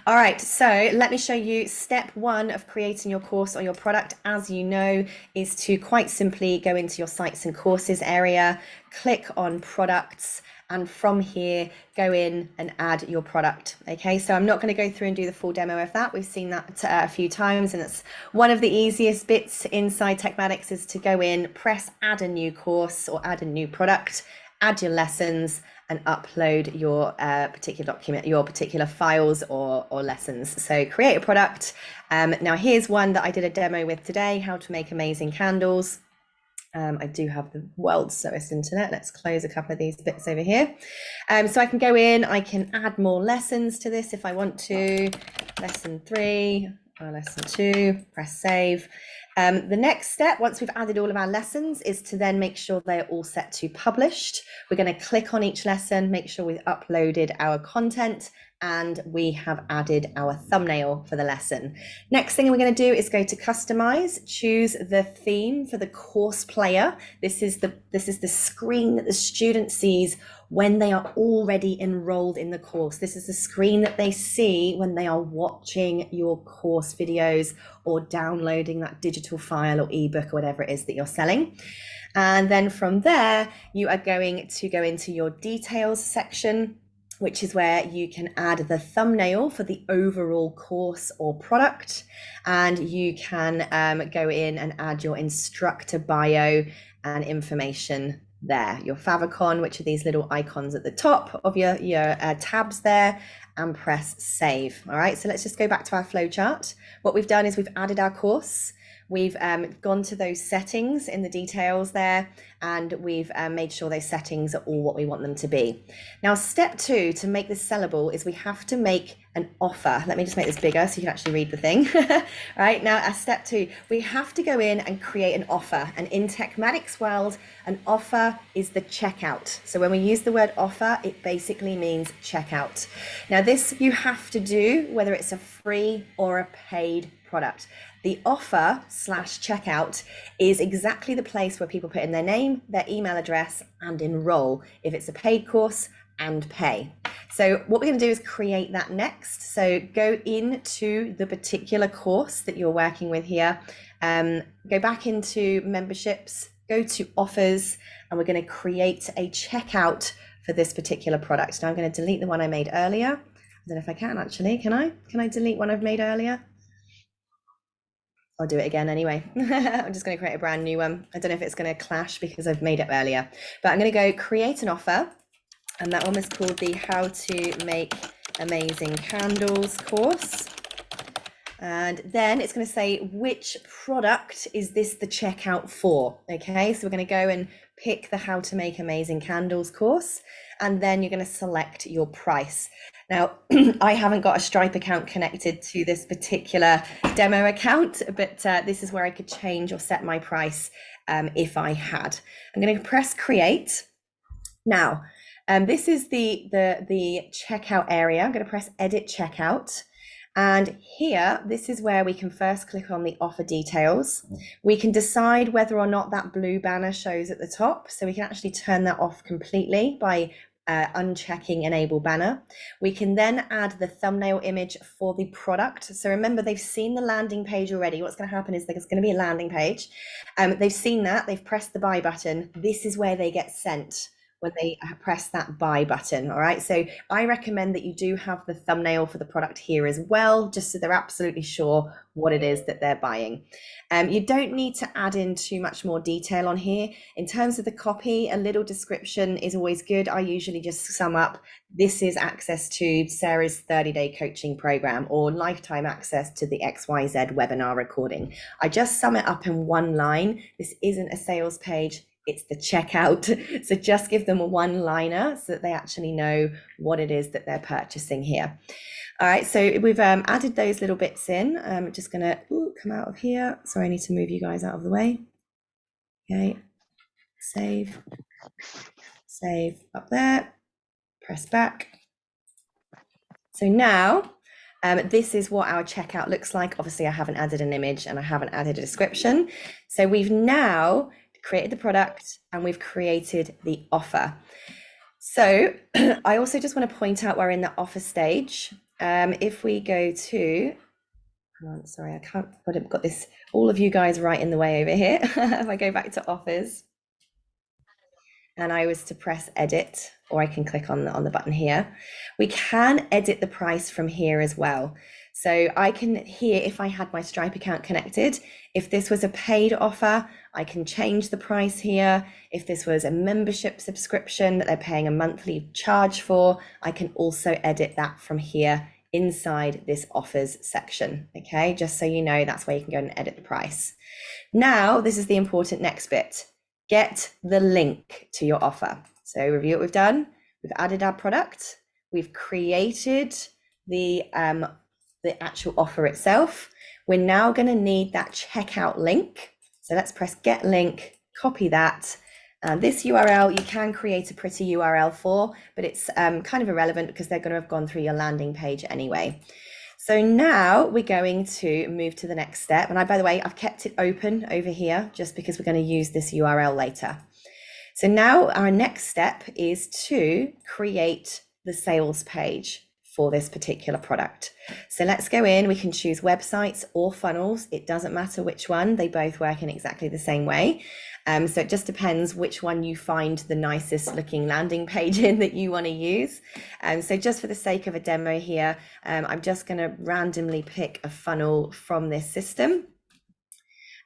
All right, so let me show you step one of creating your course or your product. As you know, is to quite simply go into your sites and courses area, click on products, and from here, go in and add your product. Okay, so I'm not going to go through and do the full demo of that. We've seen that a few times, and it's one of the easiest bits inside Techmatics is to go in, press add a new course or add a new product, add your lessons, and upload your particular document, your particular files or lessons. So create a product. Now here's one that I did a demo with today, how to make amazing candles. I do have the world's slowest internet. Let's close a couple of these bits over here. So I can go in, I can add more lessons to this if I want to. Lesson 3, lesson 2, press save. The next step, once we've added all of our lessons, is to then make sure they're all set to published. We're going to click on each lesson, make sure we've uploaded our content, and we have added our thumbnail for the lesson. Next thing we're going to do is go to customize, choose the theme for the course player. This is the screen that the student sees when they are already enrolled in the course. This is the screen that they see when they are watching your course videos or downloading that digital file or ebook or whatever it is that you're selling. And then from there, you are going to go into your details section, which is where you can add the thumbnail for the overall course or product. And you can go in and add your instructor bio and information there, your favicon, which are these little icons at the top of your tabs there, and press save. All right, so let's just go back to our flow chart. What we've done is we've added our course. We've gone to those settings in the details there, and we've made sure those settings are all what we want them to be. Now, step 2 to make this sellable is we have to make an offer. Let me just make this bigger so you can actually read the thing. Right now, as step 2, we have to go in and create an offer. And in Techmatics world, an offer is the checkout. So when we use the word offer, it basically means checkout. Now, this you have to do whether it's a free or a paid product. The offer / checkout is exactly the place where people put in their name, their email address, and enroll if it's a paid course, and pay. So what we're going to do is create that next. So go into the particular course that you're working with here, go back into memberships, go to offers, and we're going to create a checkout for this particular product. Now I'm going to delete the one I made earlier. I don't know if I can actually, can I delete one I've made earlier? I'll do it again anyway. I'm just going to create a brand new one. I don't know if it's going to clash because I've made it earlier, but I'm going to go create an offer. And that one was called the How to Make Amazing Candles course. And then it's going to say, which product is this the checkout for? Okay, so we're going to go and pick the How to Make Amazing Candles course, and then you're going to select your price. Now, I haven't got a Stripe account connected to this particular demo account, but this is where I could change or set my price if I had. I'm going to press create. Now, this is the checkout area. I'm going to press edit checkout. And here, this is where we can first click on the offer details. We can decide whether or not that blue banner shows at the top. So we can actually turn that off completely by unchecking enable banner. We can then add the thumbnail image for the product. So remember, they've seen the landing page already. What's going to happen is there's going to be a landing page. They've seen that, they've pressed the buy button. This is where they get sent when they press that buy button. All right, so I recommend that you do have the thumbnail for the product here as well, just so they're absolutely sure what it is that they're buying. You don't need to add in too much more detail on here. In terms of the copy, a little description is always good. I usually just sum up, this is access to Sarah's 30-day coaching program or lifetime access to the XYZ webinar recording. I just sum it up in one line. This isn't a sales page. It's the checkout. So just give them a one-liner so that they actually know what it is that they're purchasing here. All right, so we've added those little bits in. I'm just gonna come out of here. Sorry, I need to move you guys out of the way. Okay, save up there, press back. So now, this is what our checkout looks like. Obviously, I haven't added an image and I haven't added a description. So we've now created the product and we've created the offer. So I also just want to point out we're in the offer stage. If we go to, sorry, I can't, I've got this, all of you guys right in the way over here. If I go back to offers and I was to press edit, or I can click on the button here, we can edit the price from here as well. So I can here, if I had my Stripe account connected, if this was a paid offer, I can change the price here. If this was a membership subscription that they're paying a monthly charge for, I can also edit that from here inside this offers section. Okay, just so you know, that's where you can go and edit the price. Now, this is the important next bit. Get the link to your offer. So review what we've done. We've added our product. We've created the actual offer itself. We're now going to need that checkout link. So let's press get link, copy that. This URL, you can create a pretty URL for, but it's kind of irrelevant because they're going to have gone through your landing page anyway. So now we're going to move to the next step. And by the way, I've kept it open over here just because we're going to use this URL later. So now our next step is to create the sales page for this particular product. So let's go in, we can choose websites or funnels. It doesn't matter which one, they both work in exactly the same way. So it just depends which one you find the nicest looking landing page in that you want to use. So just for the sake of a demo here, I'm just going to randomly pick a funnel from this system.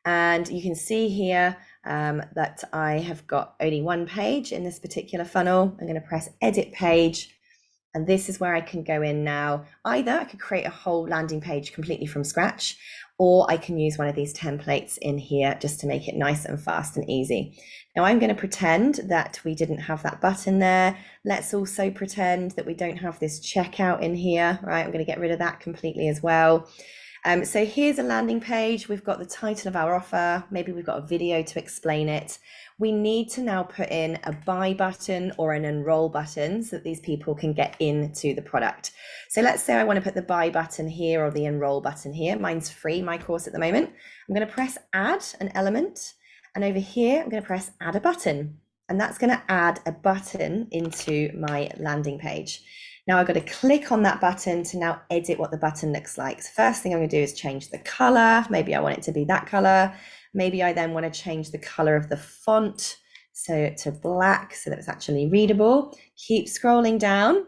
And you can see here that I have got only one page in this particular funnel. I'm going to press edit page. And this is where I can go in now. Either I could create a whole landing page completely from scratch, or I can use one of these templates in here just to make it nice and fast and easy. Now I'm going to pretend that we didn't have that button there. Let's also pretend that we don't have this checkout in here, right? I'm going to get rid of that completely as well. So here's a landing page. We've got the title of our offer. Maybe we've got a video to explain it. We need to now put in a buy button or an enroll button so that these people can get into the product. So let's say I want to put the buy button here or the enroll button here. Mine's free, my course at the moment. I'm going to press add an element. And over here, I'm going to press add a button. And that's going to add a button into my landing page. Now I've got to click on that button to now edit what the button looks like. So first thing I'm going to do is change the color. Maybe I want it to be that color. Maybe I then want to change the color of the font so to black so that it's actually readable. Keep scrolling down.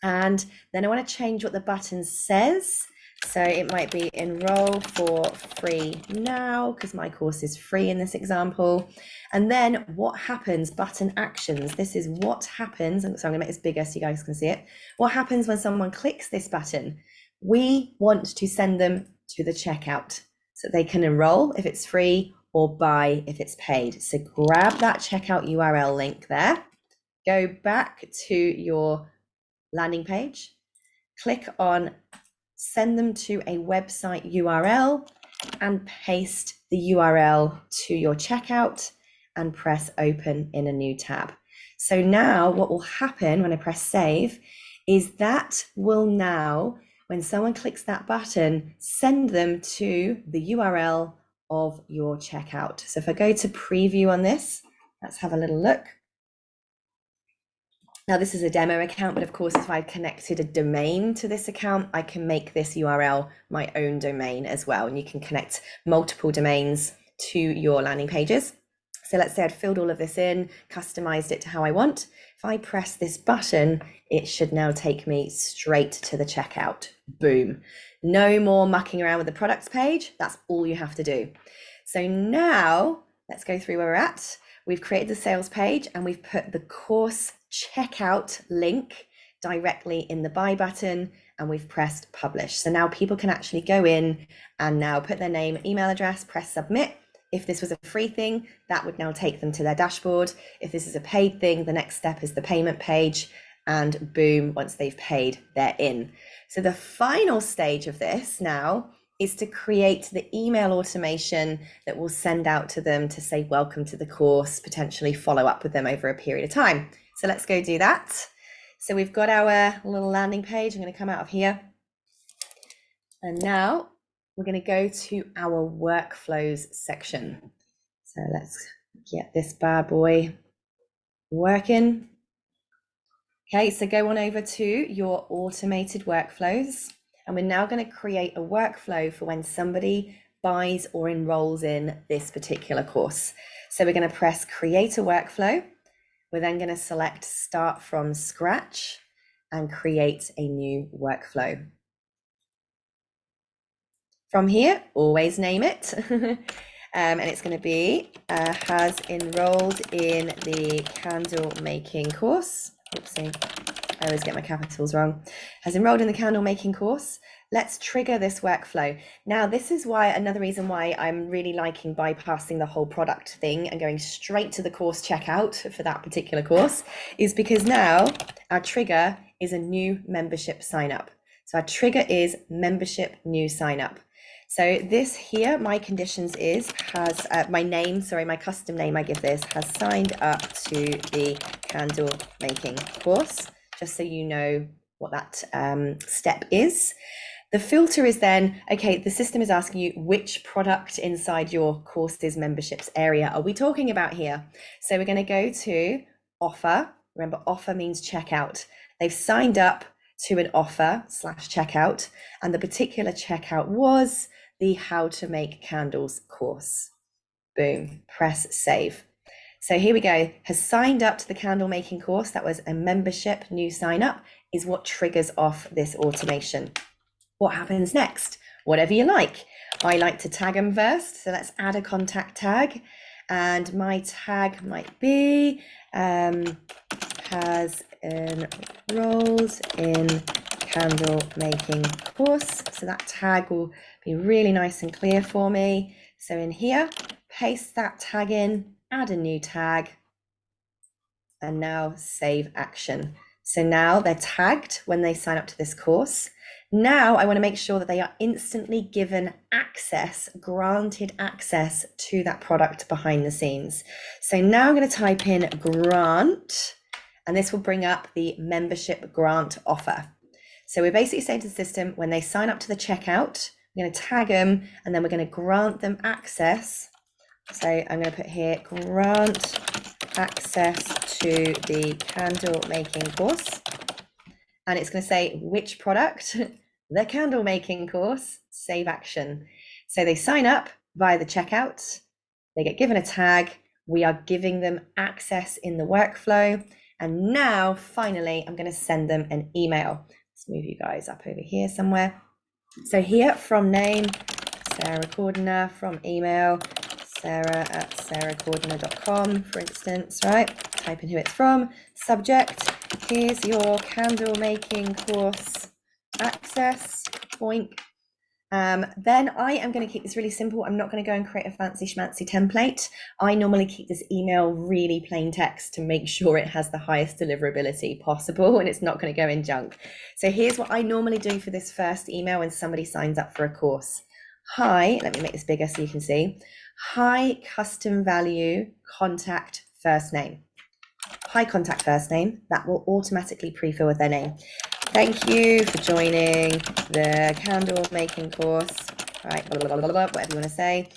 And then I want to change what the button says. So it might be enroll for free now, because my course is free in this example. And then what happens, button actions. This is what happens. And so I'm gonna make this bigger so you guys can see it. What happens when someone clicks this button? We want to send them to the checkout so they can enroll if it's free or buy if it's paid. So grab that checkout URL link there, go back to your landing page, click on send them to a website URL and paste the URL to your checkout and press open in a new tab. So now what will happen when I press save is that will now, when someone clicks that button, send them to the URL of your checkout. So if I go to preview on this, let's have a little look. Now this is a demo account, but of course, if I connected a domain to this account, I can make this URL my own domain as well. And you can connect multiple domains to your landing pages. So let's say I'd filled all of this in, customized it to how I want. If I press this button, it should now take me straight to the checkout. Boom. No more mucking around with the products page. That's all you have to do. So now let's go through where we're at. We've created the sales page and we've put the course checkout link directly in the buy button and we've pressed publish. So now people can actually go in and now put their name, email address, press submit. If this was a free thing, that would now take them to their dashboard. If this is a paid thing, the next step is the payment page, and boom, once they've paid, they're in. So the final stage of this now is to create the email automation that will send out to them to say, welcome to the course, potentially follow up with them over a period of time. So let's go do that. So we've got our little landing page. I'm going to come out of here. And now we're going to go to our workflows section. So let's get this bad boy working. Okay, so go on over to your automated workflows. And we're now going to create a workflow for when somebody buys or enrolls in this particular course. So we're going to press create a workflow. We're then going to select start from scratch and create a new workflow. From here, always name it. And it's going to be has enrolled in the candle making course. Oopsie, I always get my capitals wrong. Has enrolled in the candle making course. Let's trigger this workflow. Now, this is why another reason why I'm really liking bypassing the whole product thing and going straight to the course checkout for that particular course is because now our trigger is a new membership sign up. So our trigger is membership new sign up. So this here, my conditions is has my name, sorry, my custom name I give this has signed up to the candle making course, just so you know what that step is. The filter is then, okay, the system is asking you which product inside your courses memberships area are we talking about here? So we're going to go to offer. Remember, offer means checkout. They've signed up to an offer / checkout, and the particular checkout was the how to make candles course. Boom, press save. So here we go, has signed up to the candle making course. That was a membership new sign up is what triggers off this automation. What happens next? Whatever you like. I like to tag them first. So let's add a contact tag. And my tag might be has enrolled in candle making course. So that tag will be really nice and clear for me. So in here, paste that tag in, add a new tag, and now save action. So now they're tagged when they sign up to this course. Now I want to make sure that they are instantly given access, granted access to that product behind the scenes. So now I'm going to type in grant, and this will bring up the membership grant offer. So we're basically saying to the system, when they sign up to the checkout, we're going to tag them, and then we're going to grant them access. So I'm going to put here, grant access to the candle making course. And it's going to say which product, the candle making course, save action. So they sign up via the checkout, they get given a tag, we are giving them access in the workflow. And now finally, I'm going to send them an email. Let's move you guys up over here somewhere. So here from name, Sarah Cordiner, from email, sarah@sarahcordiner.com, for instance, right? Type in who it's from, subject, here's your candle making course access, boink. Then I am going to keep this really simple. I'm not going to go and create a fancy schmancy template. I normally keep this email really plain text to make sure it has the highest deliverability possible and it's not going to go in junk. So here's what I normally do for this first email when somebody signs up for a course. Hi, let me make this bigger so you can see. Hi, custom value, contact first name. Hi, contact first name. That will automatically pre-fill with their name. Thank you for joining the candle making course, right, blah, blah, blah, blah, whatever you want to say.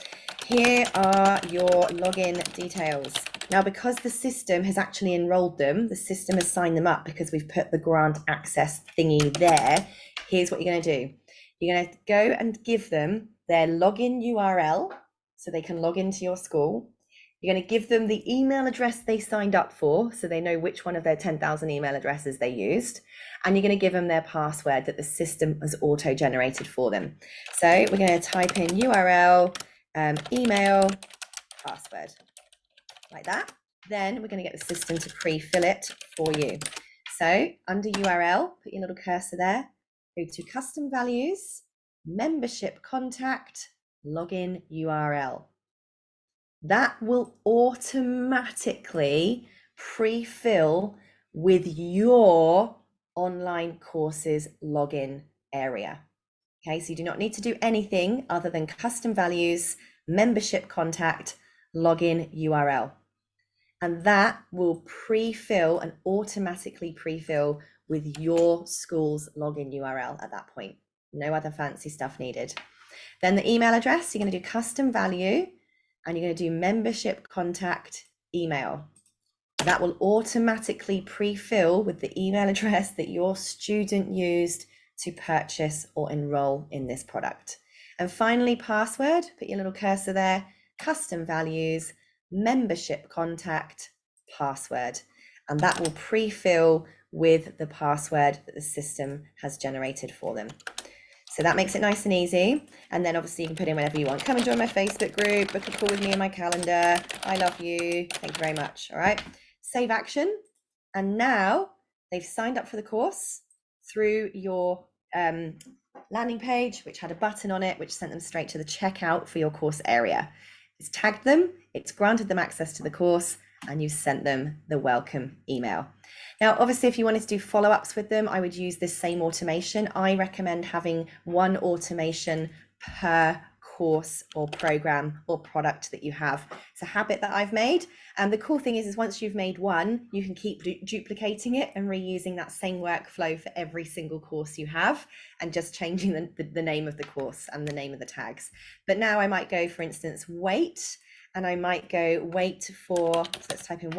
Here are your login details. Now, because the system has actually enrolled them, the system has signed them up because we've put the grant access thingy there. Here's what you're going to do. You're going to go and give them their login URL so they can log into your school. You're going to give them the email address they signed up for so they know which one of their 10,000 email addresses they used. And you're going to give them their password that the system has auto-generated for them. So we're going to type in URL, email, password, like that. Then we're going to get the system to pre-fill it for you. So under URL, put your little cursor there, go to custom values, membership contact, login URL. That will automatically pre-fill with your online courses login area. Okay, so you do not need to do anything other than custom values, membership contact, login URL. And that will pre-fill and automatically pre-fill with your school's login URL at that point. No other fancy stuff needed. Then the email address, you're going to do custom value and you're going to do membership contact email. That will automatically pre-fill with the email address that your student used to purchase or enroll in this product. And finally, password, put your little cursor there, custom values, membership contact, password. And that will pre-fill with the password that the system has generated for them. So that makes it nice and easy. And then obviously you can put in whenever you want. Come and join my Facebook group, book a call with me in my calendar. I love you. Thank you very much. All right. Save action. And now they've signed up for the course through your landing page, which had a button on it, which sent them straight to the checkout for your course area. It's tagged them, it's granted them access to the course, and you've sent them the welcome email. Now, obviously, if you wanted to do follow-ups with them, I would use this same automation. I recommend having one automation per course or program or product that you have. It's a habit that I've made. And the cool thing is once you've made one, you can keep duplicating it and reusing that same workflow for every single course you have and just changing the name of the course and the name of the tags. But now I might go, for instance, wait, and I might go wait for, so let's type in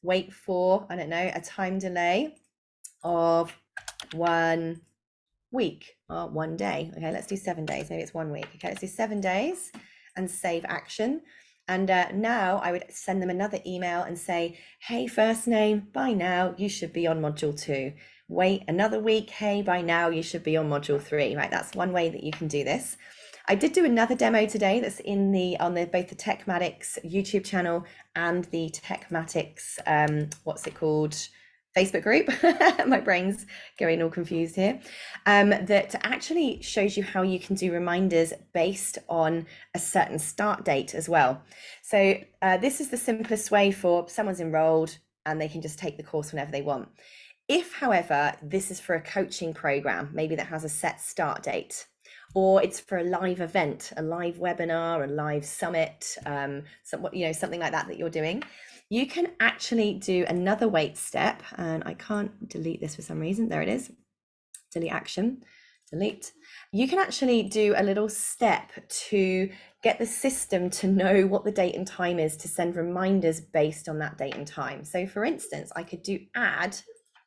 wait for, I don't know, a time delay of 1 week or 1 day. Okay, let's do 7 days. Maybe it's 1 week. Okay, let's do 7 days and save action. And now I would send them another email and say, hey, first name, by now you should be on module 2. Wait another week. Hey, by now you should be on module 3. Right, that's one way that you can do this. I did do another demo today that's in both the Techmatics YouTube channel and the Techmatics Facebook group. My brain's going all confused here. That actually shows you how you can do reminders based on a certain start date as well. So this is the simplest way for someone's enrolled and they can just take the course whenever they want. If, however, this is for a coaching program, maybe that has a set start date, or it's for a live event, a live webinar, a live summit, something like that you're doing, you can actually do another wait step. And I can't delete this for some reason. There it is. Delete action, delete. You can actually do a little step to get the system to know what the date and time is to send reminders based on that date and time. So for instance, I could do add,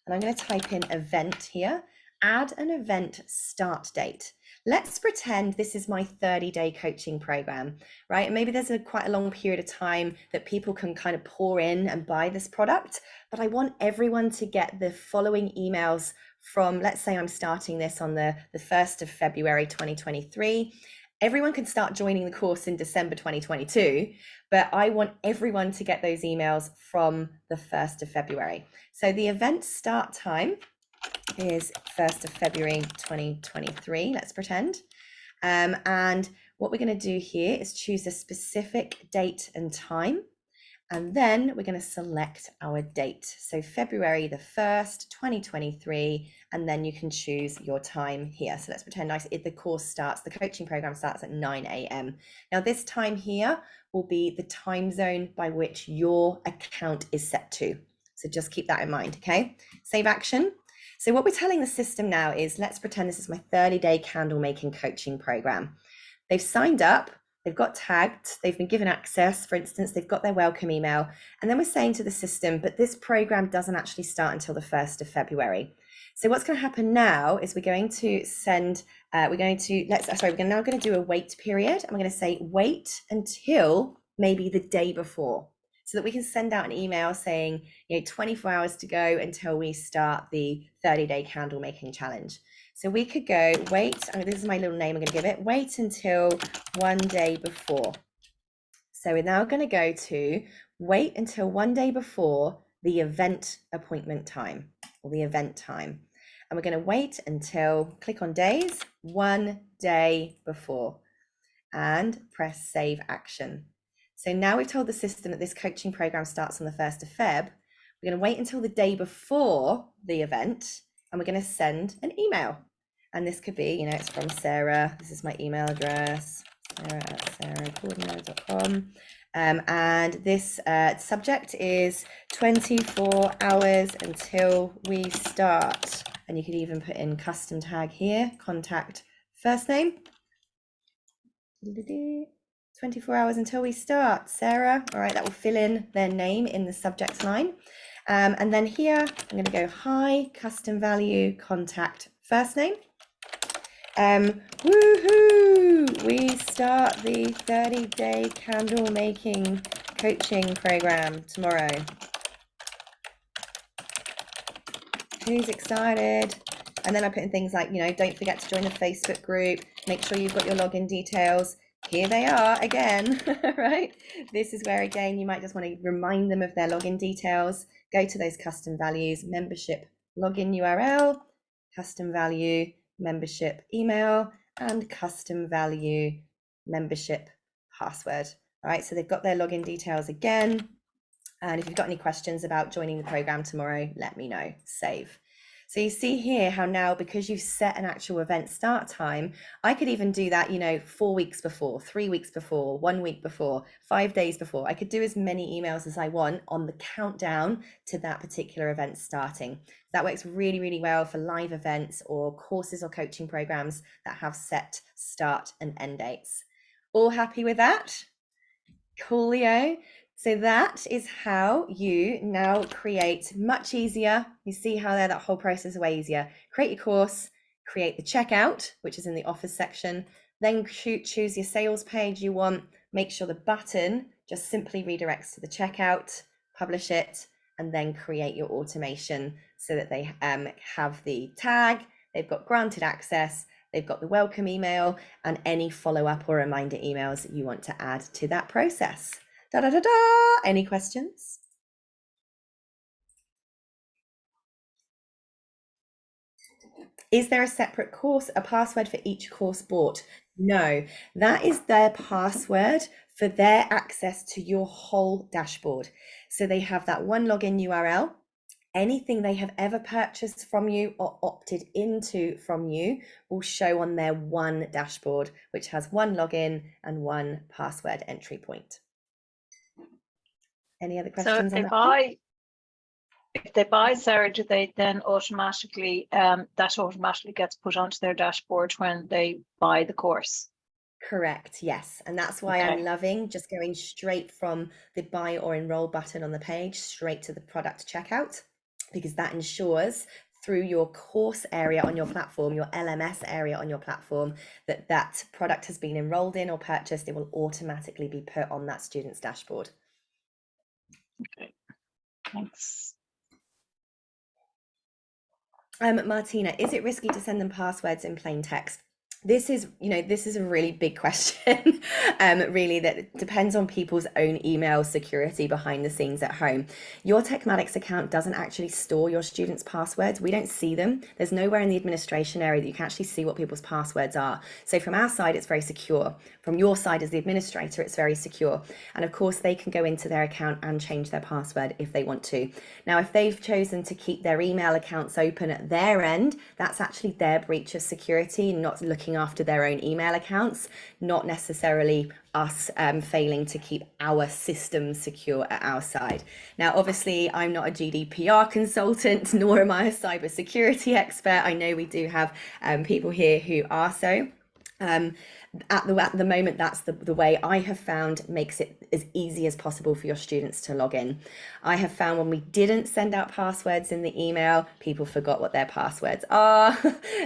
and I'm going to type in event here, add an event start date. Let's pretend this is my 30-day coaching program, right? And maybe there's quite a long period of time that people can kind of pour in and buy this product, but I want everyone to get the following emails from, let's say I'm starting this on the 1st of February 2023. Everyone can start joining the course in December 2022, but I want everyone to get those emails from the 1st of February. So the event start time is 1st of February 2023, let's pretend. And what we're going to do here is choose a specific date and time. And then we're going to select our date. So February the 1st, 2023, and then you can choose your time here. So let's pretend the course starts, the coaching program starts at 9 a.m. Now this time here will be the time zone by which your account is set to. So just keep that in mind, okay? Save action. So what we're telling the system now is, let's pretend this is my 30-day candle making coaching program. They've signed up. They've got tagged, they've been given access, for instance, they've got their welcome email. And then we're saying to the system, but this program doesn't actually start until the 1st of February. So what's going to happen now is we're going to send, we're now going to do a wait period. And we're going to say, wait until maybe the day before, so that we can send out an email saying, 24 hours to go until we start the 30-day candle making challenge. So we could go, this is my little name I'm going to give it, wait until one day before. So we're now going to go to wait until one day before the event appointment time, or the event time. And we're going to wait until, click on days, one day before, and press save action. So now we've told the system that this coaching program starts on the 1st of Feb. We're going to wait until the day before the event, and we're going to send an email. And this could be, it's from Sarah. This is my email address, sarah@sarahcoordinator.com. And this subject is 24 hours until we start. And you could even put in custom tag here, contact first name. 24 hours until we start, Sarah. All right, that will fill in their name in the subject line. And then here, I'm going to go hi, custom value, contact first name. Woohoo! We start the 30-day candle making coaching program tomorrow. Who's excited? And then I put in things like, don't forget to join the Facebook group. Make sure you've got your login details. Here they are again, right? This is where, again, you might just want to remind them of their login details. Go to those custom values, membership login URL, custom value, membership email, and custom value membership password. All right, so they've got their login details again. And if you've got any questions about joining the program tomorrow, let me know. Save. So you see here how now, because you've set an actual event start time, I could even do that, 4 weeks before, 3 weeks before, 1 week before, 5 days before. I could do as many emails as I want on the countdown to that particular event starting. That works really, really well for live events or courses or coaching programs that have set start and end dates. All happy with that? Coolio. So that is how you now create much easier. You see how there, that whole process is way easier. Create your course, create the checkout, which is in the offers section, then choose your sales page you want. Make sure the button just simply redirects to the checkout, publish it, and then create your automation so that they have the tag, they've got granted access, they've got the welcome email, and any follow-up or reminder emails that you want to add to that process. Da, da, da, da. Any questions? Is there a separate course, a password for each course bought? No, that is their password for their access to your whole dashboard. So they have that one login URL. Anything they have ever purchased from you or opted into from you will show on their one dashboard, which has one login and one password entry point. Any other questions? So if they buy, Sarah, do they then automatically, that automatically gets put onto their dashboard when they buy the course? Correct, yes. And that's why I'm loving just going straight from the buy or enroll button on the page straight to the product checkout, because that ensures through your course area on your platform, your LMS area on your platform, that that product has been enrolled in or purchased. It will automatically be put on that student's dashboard. Okay, thanks. Martina, is it risky to send them passwords in plain text? This is a really big question, really, that depends on people's own email security behind the scenes at home. Your Techmatics account doesn't actually store your students' passwords. We don't see them. There's nowhere in the administration area that you can actually see what people's passwords are. So from our side, it's very secure. From your side as the administrator, it's very secure. And of course, they can go into their account and change their password if they want to. Now, if they've chosen to keep their email accounts open at their end, that's actually their breach of security, not looking after their own email accounts, not necessarily us failing to keep our systems secure at our side. Now, obviously, I'm not a GDPR consultant, nor am I a cybersecurity expert. I know we do have people here who are so. At the moment, that's the way I have found makes it as easy as possible for your students to log in. I have found when we didn't send out passwords in the email, people forgot what their passwords are.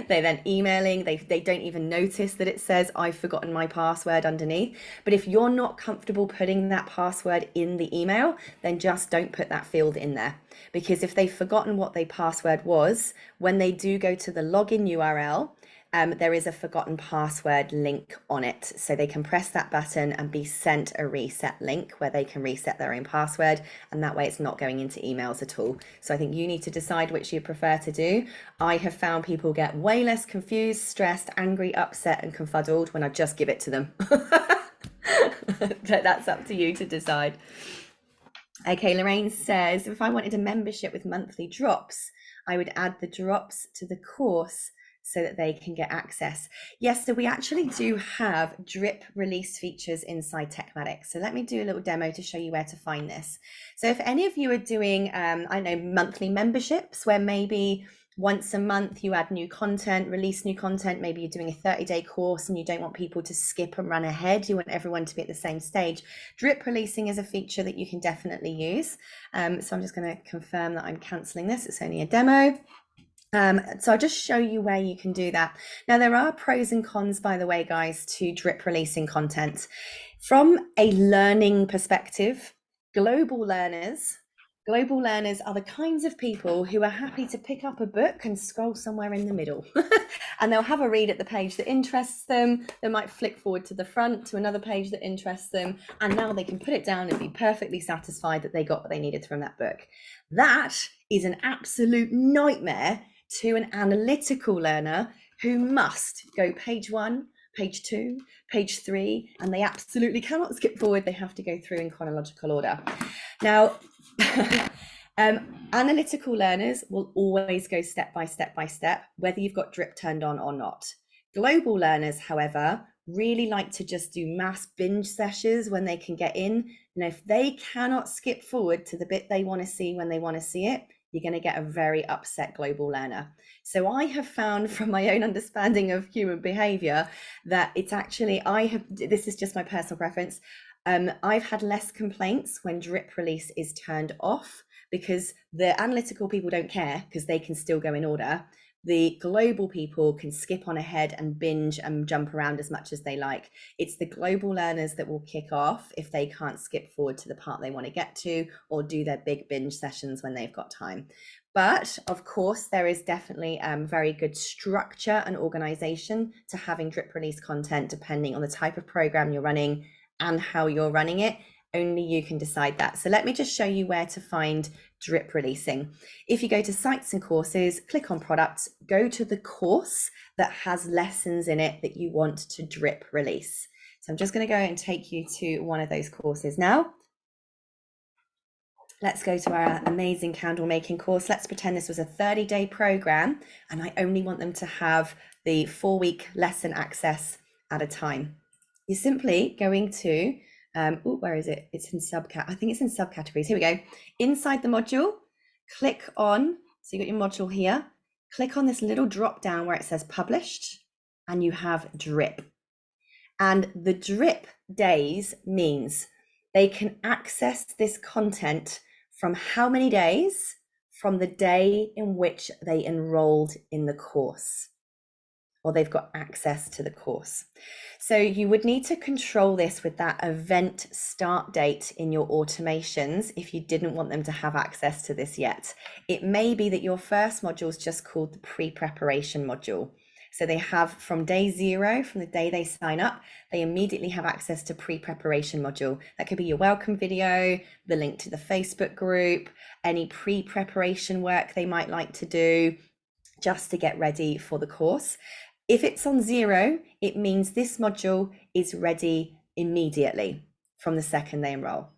They're then emailing, they don't even notice that it says I've forgotten my password underneath. But if you're not comfortable putting that password in the email, then just don't put that field in there. Because if they've forgotten what their password was, when they do go to the login URL, there is a forgotten password link on it. So they can press that button and be sent a reset link where they can reset their own password. And that way it's not going into emails at all. So I think you need to decide which you prefer to do. I have found people get way less confused, stressed, angry, upset, and confuddled when I just give it to them. But that's up to you to decide. Okay, Lorraine says, if I wanted a membership with monthly drops, I would add the drops to the course so that they can get access. Yes, so we actually do have drip release features inside Techmatics. So let me do a little demo to show you where to find this. So if any of you are doing, I know, monthly memberships where maybe once a month you add new content, release new content, maybe you're doing a 30-day course and you don't want people to skip and run ahead, you want everyone to be at the same stage. Drip releasing is a feature that you can definitely use. So I'm just going to confirm that I'm cancelling this. It's only a demo. So I'll just show you where you can do that. Now, there are pros and cons, by the way, guys, to drip releasing content. From a learning perspective, global learners are the kinds of people who are happy to pick up a book and scroll somewhere in the middle. And they'll have a read at the page that interests them. They might flick forward to the front to another page that interests them. And now they can put it down and be perfectly satisfied that they got what they needed from that book. That is an absolute nightmare to an analytical learner who must go page 1, page 2, page 3, and they absolutely cannot skip forward. They have to go through in chronological order. Now, analytical learners will always go step by step by step, whether you've got drip turned on or not. Global learners, however, really like to just do mass binge sessions when they can get in. And if they cannot skip forward to the bit they want to see when they want to see it, you're going to get a very upset global learner. So I have found from my own understanding of human behavior that it's actually, this is just my personal preference. I've had less complaints when drip release is turned off because the analytical people don't care because they can still go in order. The global people can skip on ahead and binge and jump around as much as they like. It's the global learners that will kick off if they can't skip forward to the part they want to get to or do their big binge sessions when they've got time. But of course, there is definitely very good structure and organization to having drip release content depending on the type of program you're running and how you're running it. Only you can decide that. So let me just show you where to find drip releasing. If you go to sites and courses, click on products, go to the course that has lessons in it that you want to drip release. So I'm just going to go and take you to one of those courses now. Let's go to our amazing candle making course. Let's pretend this was a 30-day program and I only want them to have the 4-week lesson access at a time. You're simply going to where is it? It's in I think it's in subcategories. Here we go. Inside the module, click on, so you got your module here, click on this little drop down where it says published and you have drip. And the drip days means they can access this content from how many days? From the day in which they enrolled in the course. or they've got access to the course. So you would need to control this with that event start date in your automations if you didn't want them to have access to this yet. It may be that your first module is just called the pre-preparation module. So they have from day 0, from the day they sign up, they immediately have access to pre-preparation module. That could be your welcome video, the link to the Facebook group, any pre-preparation work they might like to do just to get ready for the course. If it's on 0, it means this module is ready immediately from the second they enroll.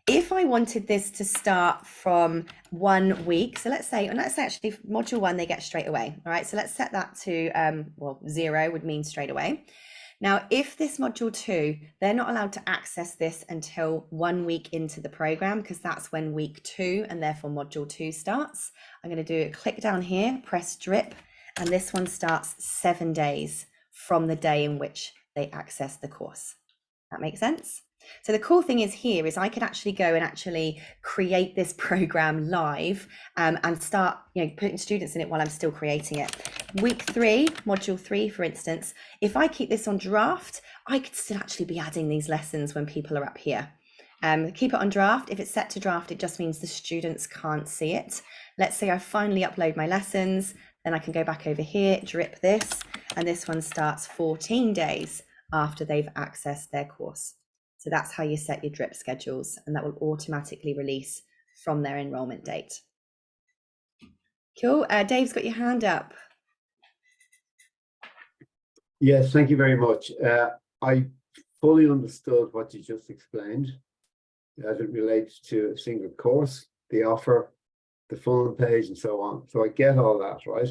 If I wanted this to start from 1 week, so let's say actually module 1, they get straight away. All right, so let's set that to, 0 would mean straight away. Now, if this module 2, they're not allowed to access this until 1 week into the program, because that's when week 2 and therefore module 2 starts. I'm going to do a click down here, press drip, and this one starts 7 days from the day in which they access the course. That makes sense? So the cool thing is here is I could actually go and actually create this program live and start, putting students in it while I'm still creating it. Week 3, module 3, for instance, if I keep this on draft, I could still actually be adding these lessons when people are up here. Keep it on draft. If it's set to draft, it just means the students can't see it. Let's say I finally upload my lessons, then I can go back over here, drip this, and this one starts 14 days after they've accessed their course. So that's how you set your drip schedules, and that will automatically release from their enrollment date. Cool. Dave's got your hand up. Yes, thank you very much. I fully understood what you just explained as it relates to a single course, the offer, the funnel page, and so on. So I get all that, right?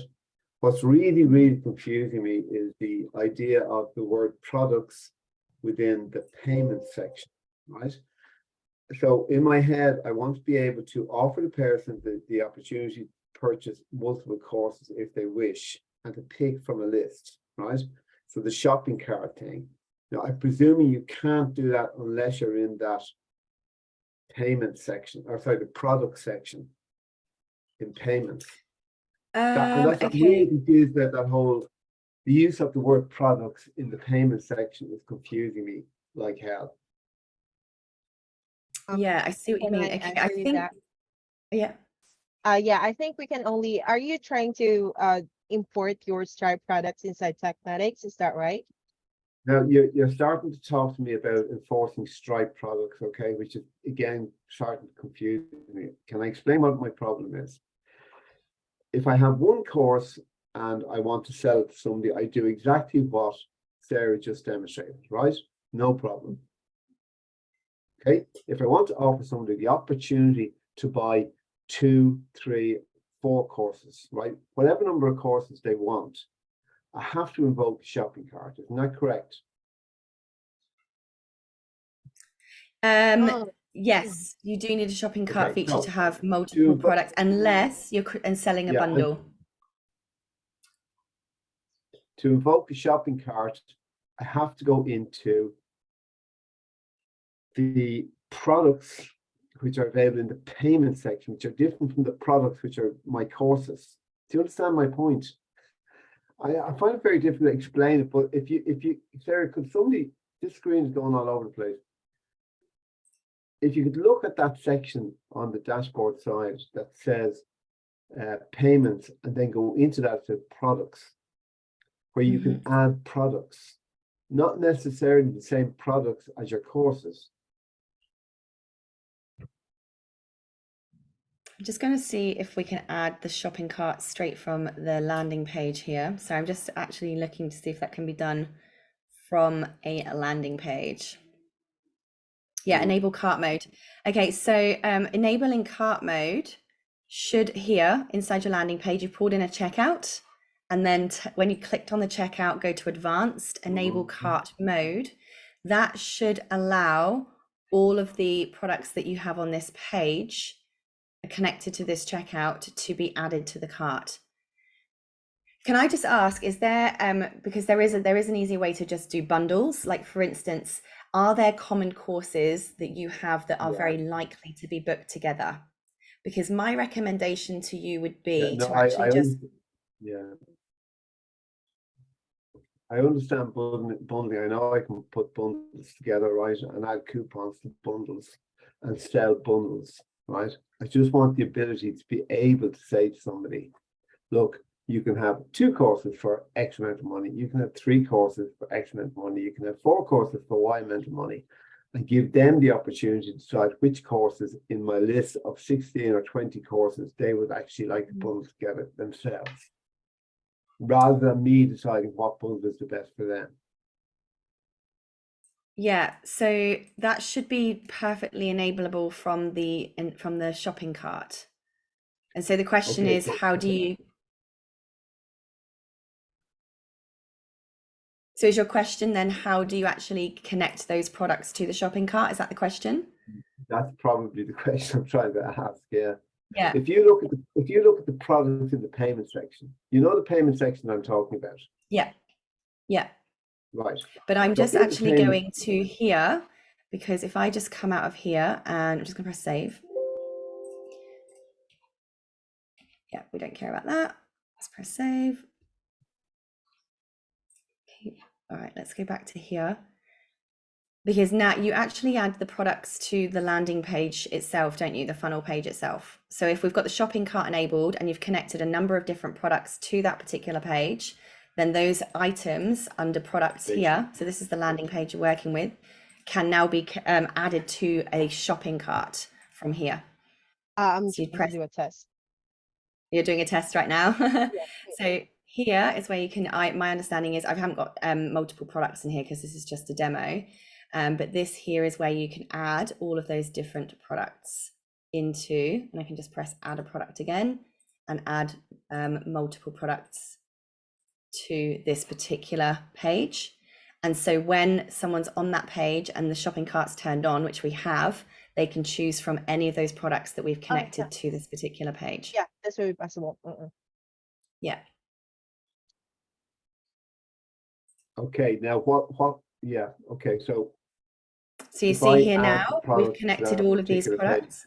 What's really, really confusing me is the idea of the word products within the payment section, right? So in my head, I want to be able to offer the person the opportunity to purchase multiple courses if they wish, and to pick from a list, right? So the shopping cart thing. Now, I'm presuming you can't do that unless you're in that payment section, or sorry, the product section in payments. I'm really confused about that whole, the use of the word products in the payment section is confusing me like hell. Yeah, I see what you Can mean. I Okay, I answer you think, that? yeah. Yeah, I think we can only, are you trying to import your Stripe products inside Technetics? Is that right? Now, you're starting to talk to me about enforcing Stripe products, okay, which is, again, starting to confuse me. Can I explain what my problem is? If I have one course and I want to sell it to somebody, I do exactly what Sarah just demonstrated, right? No problem. Okay, if I want to offer somebody the opportunity to buy 2, 3, 4 courses, right? Whatever number of courses they want, I have to invoke the shopping cart. Isn't that correct? Yes, you do need a shopping cart Okay, feature no, to have multiple products, unless you're selling a Yeah, bundle. to invoke the shopping cart, I have to go into the products which are available in the payment section, which are different from the products which are my courses. Do you understand my point? I find it very difficult to explain it, but if you, Sarah, could somebody, this screen is going all over the place. If you could look at that section on the dashboard side that says payments, and then go into that to products, where you can add products, not necessarily the same products as your courses. I'm just going to see if we can add the shopping cart straight from the landing page here. So I'm just actually looking to see if that can be done from a landing page. Yeah, enable cart mode. Okay, so enabling cart mode should here inside your landing page, you pulled in a checkout, and then when you clicked on the checkout, go to advanced, enable cart mode. That should allow all of the products that you have on this page connected to this checkout to be added to the cart. Can I just ask, is there, because there is an easy way to just do bundles, like for instance, are there common courses that you have that are very likely to be booked together? Because my recommendation to you would be to actually I understand bundling. I know I can put bundles together, right, and add coupons to bundles and sell bundles, right? I just want the ability to be able to say to somebody, look, you can have 2 courses for X amount of money. You can have 3 courses for X amount of money. You can have 4 courses for Y amount of money, and give them the opportunity to decide which courses in my list of 16 or 20 courses they would actually like to bundle together themselves, rather than me deciding what bundle is the best for them. Yeah, so that should be perfectly enableable from the shopping cart. And so the question Okay, is, so- how do you? So is your question then, how do you actually connect those products to the shopping cart? Is that the question? That's probably the question I'm trying to ask. Yeah. Yeah. If you look at the product in the payment section, you know the payment section I'm talking about, Yeah. Yeah. right? But I'm So just in the actually payment- going to here, because if I just come out of here and I'm just gonna press save. Yeah, we don't care about that. Let's press save. Okay. All right, let's go back to here. Because now you actually add the products to the landing page itself, don't you? The funnel page itself. So if we've got the shopping cart enabled and you've connected a number of different products to that particular page, then those items under products here, so this is the landing page you're working with, can now be added to a shopping cart from here. I'm So you trying press, to do a test. you're doing a test right now. Yeah. So here is where you can, my understanding is I haven't got multiple products in here because this is just a demo. But this here is where you can add all of those different products into, and I can just press add a product again and add multiple products to this particular page. And so when someone's on that page and the shopping cart's turned on, which we have, they can choose from any of those products that we've connected to this particular page. Yeah, that's very possible. Yeah. Okay, now what? Yeah. Okay, so So you if I see here add now, the we've product to connected that all of these particular page, products.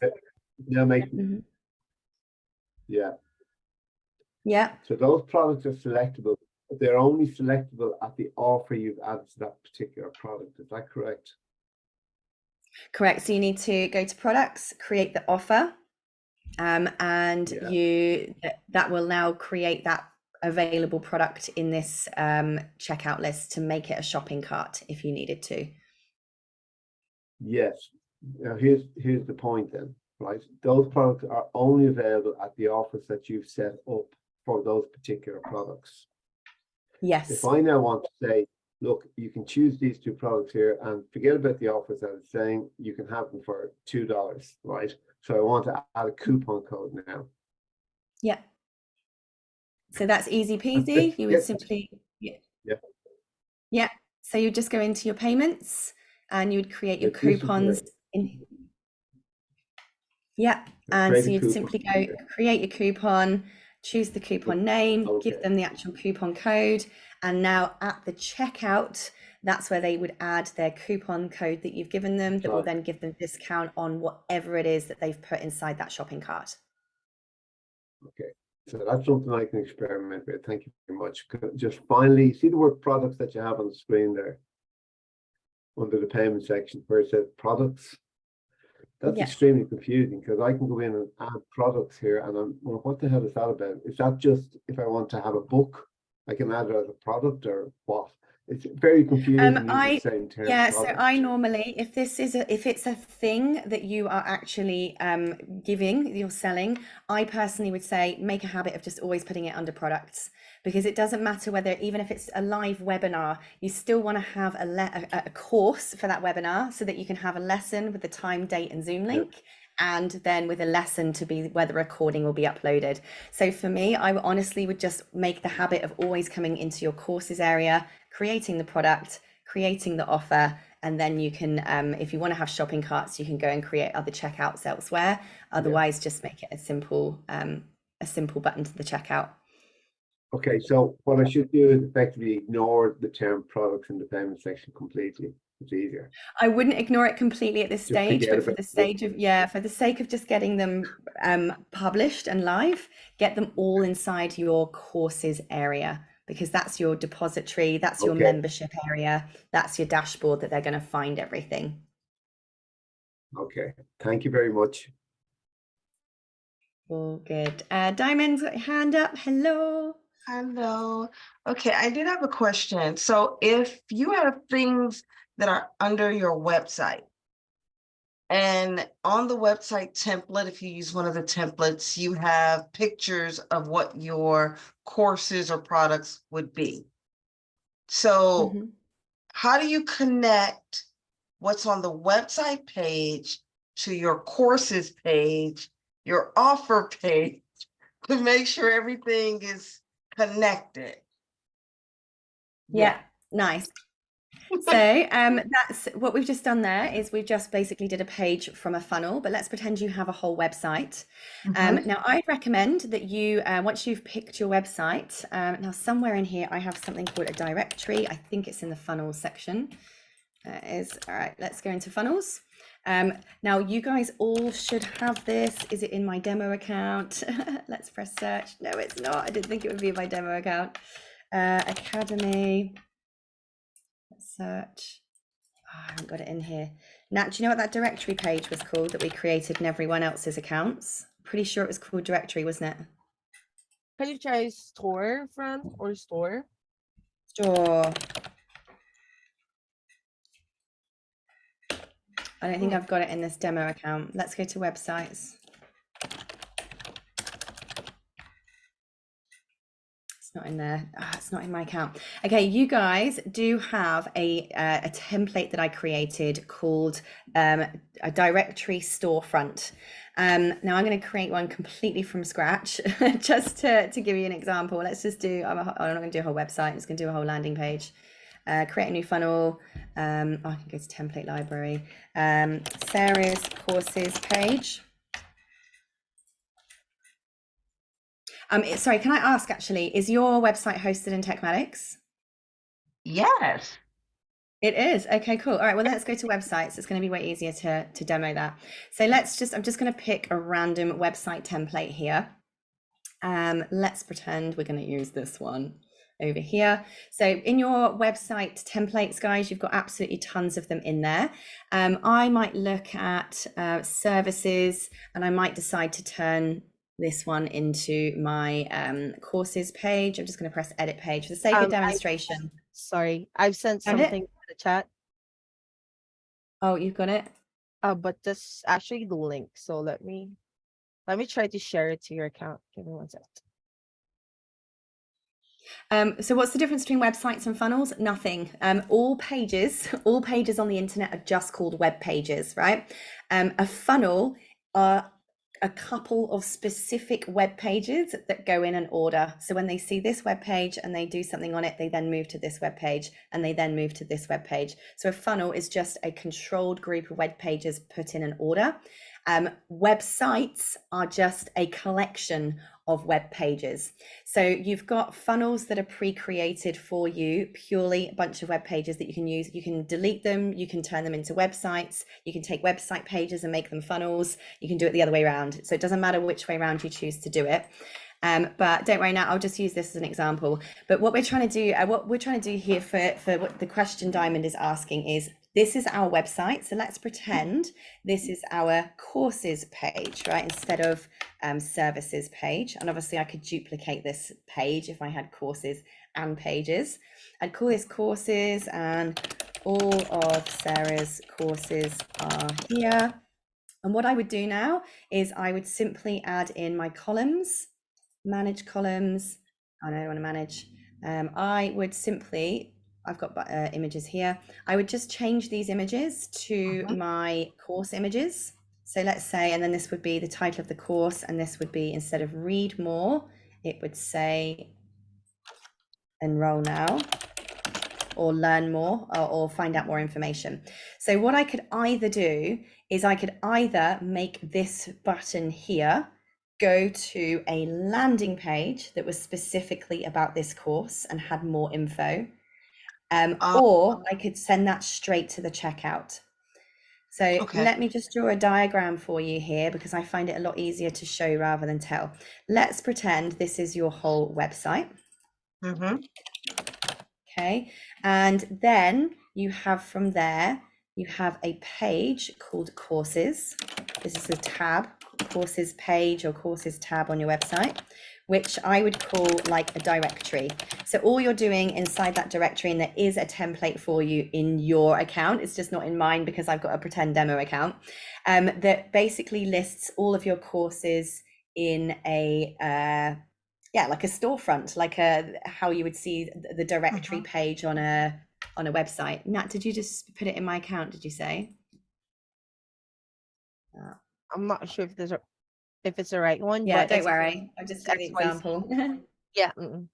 now make Mhm. yeah. Yeah. So those products are selectable. They're only selectable at the offer you've added to that particular product. Is that correct? Correct. So you need to go to products, create the offer, and Yeah. that will now create that available product in this checkout list to make it a shopping cart if you needed to. Yes. Now here's the point then, right? Those products are only available at the offers that you've set up for those particular products. Yes. If I now want to say, look, you can choose these 2 products here and forget about the offers that it's saying you can have them for $2, right? So I want to add a coupon code now. Yeah. So that's easy peasy. You would simply, yeah. So you just go into your payments and you would create your coupons in. Yeah. And so you'd simply go create your coupon, choose the coupon name, give them the actual coupon code. And now at the checkout, that's where they would add their coupon code that you've given them that will then give them discount on whatever it is that they've put inside that shopping cart. Okay, so that's something I can experiment with. Thank you very much. Just finally, see the word products that you have on the screen there under the payment section where it says products. That's extremely confusing because I can go in and add products here and I'm, well, what the hell is that about? Is that just if I want to have a book, I can add it as a product or what? It's very confusing. The same term, yeah, so I normally, if it's a thing that you are actually giving, you're selling, I personally would say make a habit of just always putting it under products, because it doesn't matter whether, even if it's a live webinar, you still want to have a course for that webinar so that you can have a lesson with the time, date and Zoom link. And then with a lesson to be where the recording will be uploaded. So for me, I honestly would just make the habit of always coming into your courses area, creating the product, creating the offer, and then you can, if you want to have shopping carts, you can go and create other checkouts elsewhere. Otherwise, just make it a simple button to the checkout. Okay, so what I should do is effectively ignore the term products in the payment section completely. It's easier. I wouldn't ignore it completely at this stage, but for the stage of, for the sake of just getting them published and live, get them all inside your courses area. because that's your depository, that's your Okay. membership area, that's your dashboard that they're going to find everything. Okay, thank you very much. All good. Diamond's got your hand up. Hello. Hello. Okay, I did have a question. So if you have things that are under your website, and on the website template, if you use one of the templates, you have pictures of what your courses or products would be. So Mhm. how do you connect what's on the website page to your courses page, your offer page, to make sure everything is connected? Yeah, nice. So that's what we've just done there is we've just basically did a page from a funnel, but let's pretend you have a whole website. Now I'd recommend that you, once you've picked your website, now somewhere in here I have something called a directory. I think it's in the funnels section. All right, let's go into funnels. Now you guys all should have this. Is it in my demo account? Let's press search. No, it's not. I didn't think it would be in my demo account. Academy. Search. Oh, I haven't got it in here. Nat, do you know what that directory page was called that we created in everyone else's accounts? Pretty sure it was called directory, wasn't it? Can you try store from or store? Sure. I don't think I've got it in this demo account. Let's go to websites. It's not in there. It's not in my account. Okay, you guys do have a template that I created called a directory storefront. Now I'm going to create one completely from scratch just to give you an example. Let's just do, I'm not going to do a whole website. I'm just going to do a whole landing page. Create a new funnel. I can go to template library. Sarah's courses page. Sorry, can I ask actually, is your website hosted in Techmatics? Yes. It is. Okay, cool. All right, well, let's go to websites. It's going to be way easier to demo that. So I'm just going to pick a random website template here. Let's pretend we're going to use this one over here. So in your website templates, guys, you've got absolutely tons of them in there. I might look at services, and I might decide to turn this one into my courses page. I'm just going to press edit page for the sake of demonstration. Sorry, I've sent Found it? something in the chat. Oh, you've got it? But that's actually the link. So let me try to share it to your account. Give me 1 second. So what's the difference between websites and funnels? Nothing. All pages on the internet are just called web pages, right? A funnel are a couple of specific web pages that go in an order. So when they see this web page and they do something on it, they then move to this web page and they then move to this web page. So a funnel is just a controlled group of web pages put in an order. Websites are just a collection of web pages. So you've got funnels that are pre-created for you, purely a bunch of web pages that you can use. You can delete them, you can turn them into websites, you can take website pages and make them funnels, you can do it the other way around. So it doesn't matter which way around you choose to do it. But don't worry, now I'll just use this as an example. But what we're trying to do, here for what the question Diamond is asking is, this is our website. So let's pretend this is our courses page, right? Instead of services page. And obviously I could duplicate this page if I had courses and pages. I'd call this courses, and all of Sarah's courses are here. And what I would do now is I would simply add in my columns, manage columns. I don't want to manage. I would simply, I've got images here. I would just change these images to my course images. So let's say, and then this would be the title of the course, and this would be, instead of read more, it would say enroll now, or learn more, or find out more information. So what I could either do is I could either make this button here go to a landing page that was specifically about this course and had more info, or I could send that straight to the checkout. So let me just draw a diagram for you here, because I find it a lot easier to show rather than tell. Let's pretend this is your whole website. Mhm. Okay, and then you have from there, you have a page called courses. This is a tab, courses page or courses tab on your website, which I would call like a directory. So all you're doing inside that directory, and there is a template for you in your account, it's just not in mine because I've got a pretend demo account, that basically lists all of your courses in a like a storefront, like how you would see the directory page on a website. Nat, did you just put it in my account, did you say? I'm not sure if it's the right one, Yeah, but don't it's worry, I'll just do the X, Y, Z. example. Yeah. No,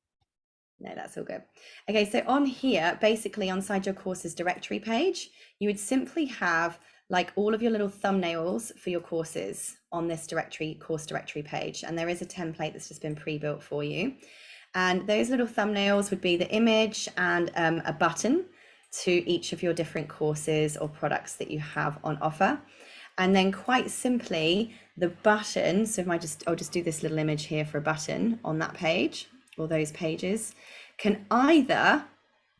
that's all good. Okay, so on here, basically inside your courses directory page, you would simply have like all of your little thumbnails for your courses on this course directory page. And there is a template that's just been pre-built for you. And those little thumbnails would be the image and a button to each of your different courses or products that you have on offer. And then quite simply, the button, so I'll just do this little image here for a button on that page, or those pages, can either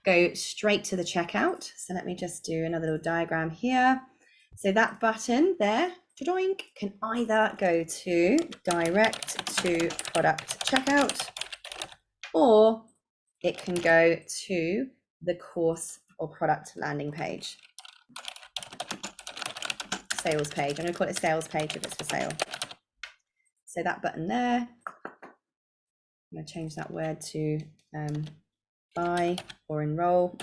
go straight to the checkout. So let me just do another little diagram here. So that button there, can either go to direct to product checkout, or it can go to the course or product landing page. Sales page. I'm going to call it sales page if it's for sale. So that button there, I'm going to change that word to buy or enroll.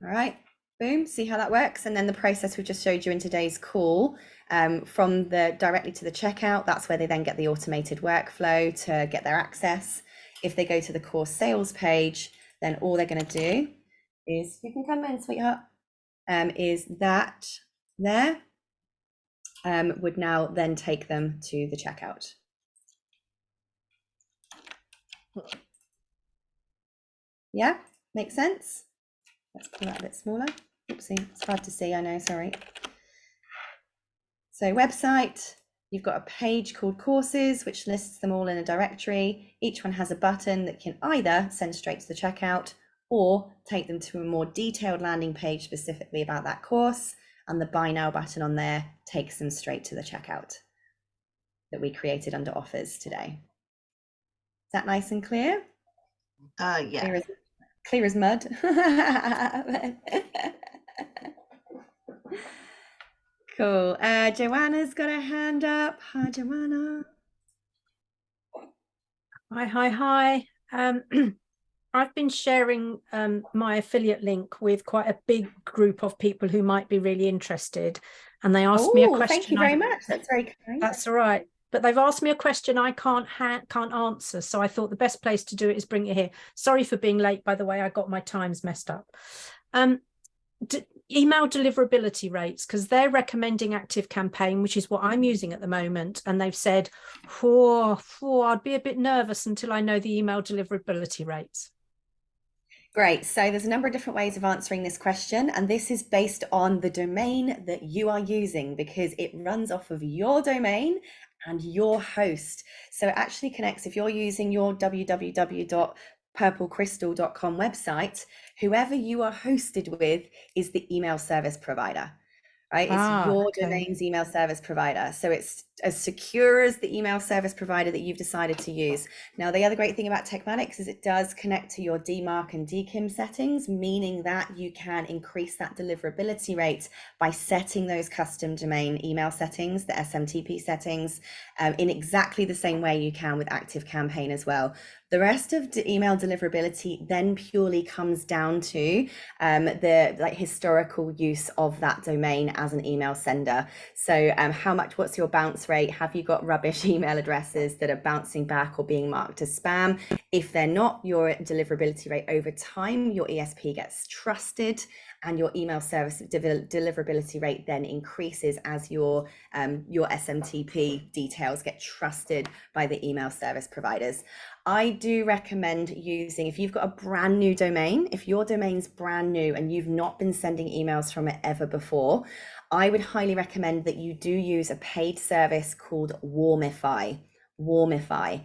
All right, boom, see how that works. And then the process we just showed you in today's call, from the directly to the checkout, that's where they then get the automated workflow to get their access. If they go to the course sales page, then all they're going to do is, you can come in, sweetheart, is that there would now then take them to the checkout. Yeah, makes sense. Let's pull that a bit smaller. Oopsie, it's hard to see, I know, sorry. So website, you've got a page called courses, which lists them all in a directory. Each one has a button that can either send straight to the checkout or take them to a more detailed landing page specifically about that course. And the buy now button on there takes them straight to the checkout that we created under offers today. Is that nice and clear? Yeah. Clear as mud. Cool. Joanna's got a hand up. Hi, Joanna. Hi. I've been sharing my affiliate link with quite a big group of people who might be really interested, and they asked me a question. Thank you very much. That's very kind. That's all right. But they've asked me a question I can't answer, so I thought the best place to do it is bring it here. Sorry for being late, by the way. I got my times messed up. Email deliverability rates, because they're recommending ActiveCampaign, which is what I'm using at the moment, and they've said, I'd be a bit nervous until I know the email deliverability rates. Great. So there's a number of different ways of answering this question, and this is based on the domain that you are using, because it runs off of your domain and your host. So it actually connects, if you're using your www.purplecrystal.com website, whoever you are hosted with is the email service provider, right? It's your domain's email service provider. So it's as secure as the email service provider that you've decided to use. Now, the other great thing about Techmatics is it does connect to your DMARC and DKIM settings, meaning that you can increase that deliverability rate by setting those custom domain email settings, the SMTP settings, in exactly the same way you can with ActiveCampaign as well. The rest of the email deliverability then purely comes down to the historical use of that domain as an email sender. So what's your bounce rate? Have you got rubbish email addresses that are bouncing back or being marked as spam? If they're not, your deliverability rate over time, your ESP gets trusted, and your email service deliverability rate then increases as your SMTP details get trusted by the email service providers. I do recommend using, if you've got a brand new domain, if your domain's brand new and you've not been sending emails from it ever before, I would highly recommend that you do use a paid service called Warmify. Warmify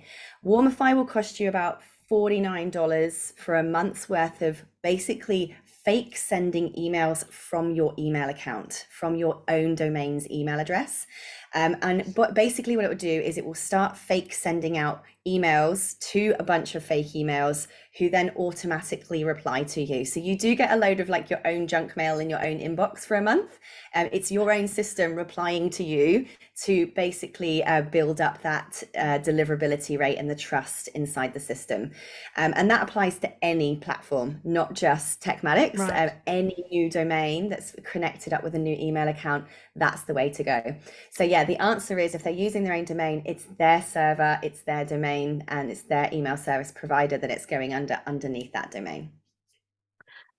will cost you about $49 for a month's worth of basically fake sending emails from your email account, from your own domain's email address. But basically what it will do is it will start fake sending out emails to a bunch of fake emails who then automatically reply to you. So you do get a load of like your own junk mail in your own inbox for a month. It's your own system replying to you to basically build up that deliverability rate and the trust inside the system. And that applies to any platform, not just Techmatics. Right. Any new domain that's connected up with a new email account, that's the way to go. So yeah, the answer is if they're using their own domain, it's their server, it's their domain, and it's their email service provider that it's going underneath that domain.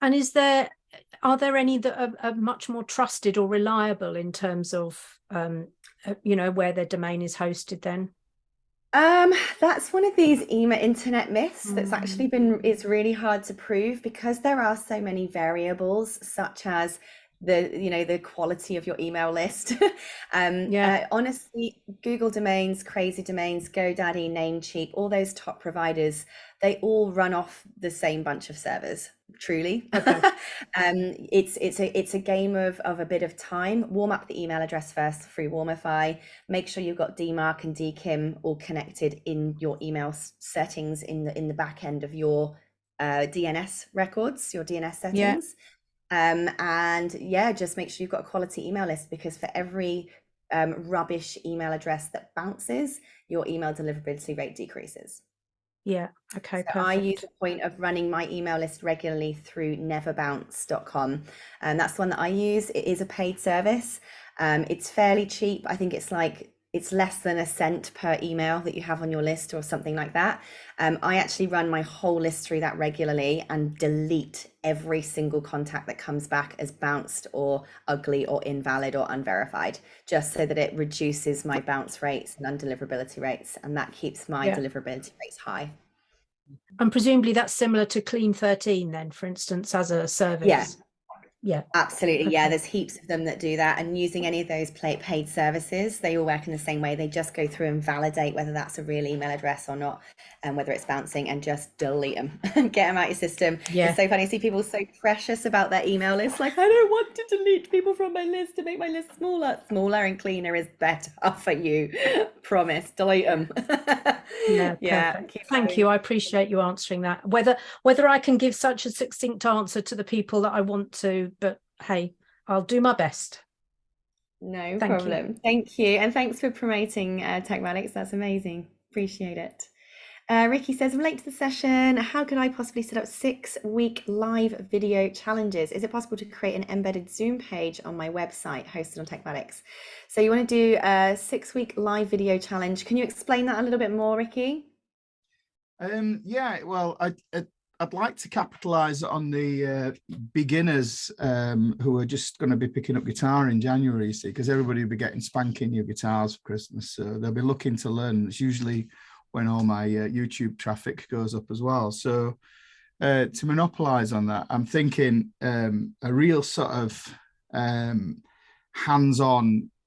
And are there any that are much more trusted or reliable in terms of where their domain is hosted then? That's one of these internet myths that's actually it's really hard to prove because there are so many variables such as the quality of your email list. Honestly, Google Domains, Crazy Domains, GoDaddy, Namecheap, all those top providers, they all run off the same bunch of servers, truly. Okay. It's a game of a bit of time. Warm up the email address first through Warmify. Make sure you've got DMARC and DKIM all connected in your email settings in the back end of your DNS records, your DNS settings. Just make sure you've got a quality email list because for every rubbish email address that bounces, your email deliverability rate decreases. Yeah. Okay. So Perfect. I use a point of running my email list regularly through neverbounce.com. And that's the one that I use. It is a paid service. It's fairly cheap. I think it's less than a cent per email that you have on your list or something like that. I actually run my whole list through that regularly and delete every single contact that comes back as bounced or ugly or invalid or unverified, just so that it reduces my bounce rates and undeliverability rates, and that keeps my deliverability rates high. And presumably that's similar to Clean 13 then, for instance, as a service. Yeah, absolutely. Okay. Yeah, there's heaps of them that do that, and using any of those paid services, they all work in the same way. They just go through and validate whether that's a real email address or not, and whether it's bouncing, and just delete them and get them out of your system. Yeah. It's so funny. I see people so precious about their email list. Like, I don't want to delete people from my list to make my list smaller. Smaller and cleaner is better for you. Promise. Delete them. Yeah. Thank you. I appreciate you answering that. Whether I can give such a succinct answer to the people that I want to, but hey, I'll do my best. No Thank problem. you. Thank you. And thanks for promoting Techmatics. That's amazing. Appreciate it. Ricky says, I'm late to the session. How could I possibly set up 6-week live video challenges? Is it possible to create an embedded Zoom page on my website hosted on Techmatics? So you want to do a 6-week live video challenge. Can you explain that a little bit more, Ricky? Well, I'd like to capitalize on the beginners who are just going to be picking up guitar in January, you see, because everybody will be getting spanking new guitars for Christmas. So they'll be looking to learn. It's usually when all my YouTube traffic goes up as well. So to monopolize on that, I'm thinking a real sort of hands-on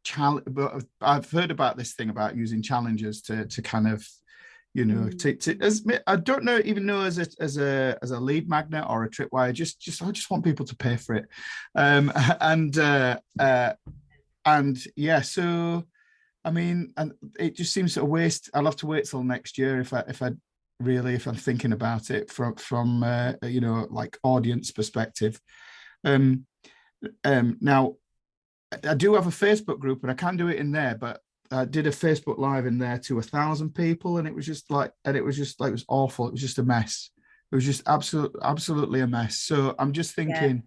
challenge. But I've heard about this thing about using challenges to kind of, I don't even know as a lead magnet or a tripwire. I just want people to pay for it, So I mean, and it just seems a waste. I'll have to wait till next year if I'm thinking about it from like audience perspective. Now I do have a Facebook group and I can do it in there, but I did a Facebook Live in there to 1,000 people, and it was awful. It was just a mess. It was just absolutely a mess. So I'm just thinking,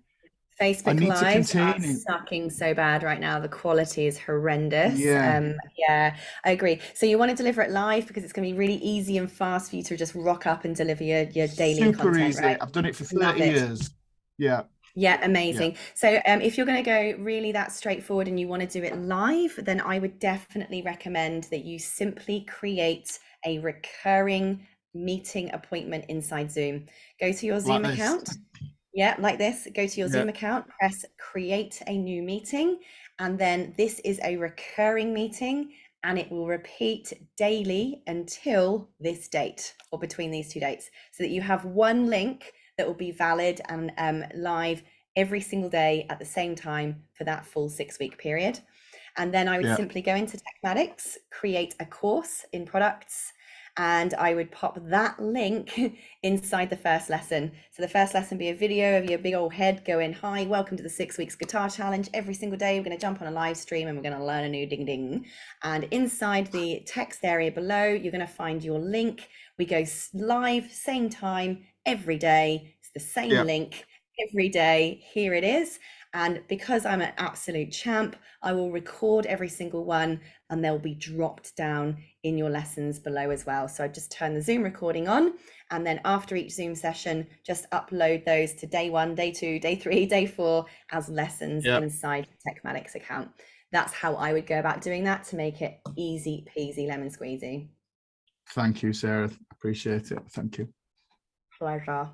Facebook Lives are sucking so bad right now. The quality is horrendous. I agree. So you want to deliver it live because it's going to be really easy and fast for you to just rock up and deliver your daily super content. Easy. Right? I've done it for 30 years. Yeah, amazing. So if you're going to go really that straightforward and you want to do it live, then I would definitely recommend that you simply create a recurring meeting appointment inside Zoom. Go to your Zoom account. Yeah, like this. Go to your Zoom account, press create a new meeting, and then this is a recurring meeting, and it will repeat daily until this date or between these two dates, so that you have one link that will be valid and live every single day at the same time for that full 6-week period. And then I would simply go into Techmatics, create a course in products, and I would pop that link inside the first lesson. So the first lesson be a video of your big old head going, hi, welcome to the 6 weeks guitar challenge. Every single day, we're going to jump on a live stream and we're going to learn a new ding ding. And inside the text area below, you're going to find your link. We go live, same time, every day. It's the same link every day. Here it is. And because I'm an absolute champ, I will record every single one and they'll be dropped down in your lessons below as well. So I just turn the Zoom recording on, and then after each Zoom session, just upload those to day 1, day 2, day 3, day 4 as lessons inside the Techmatics account. That's how I would go about doing that to make it easy peasy lemon squeezy. Thank you, Sarah. Appreciate it. Thank you. Pleasure.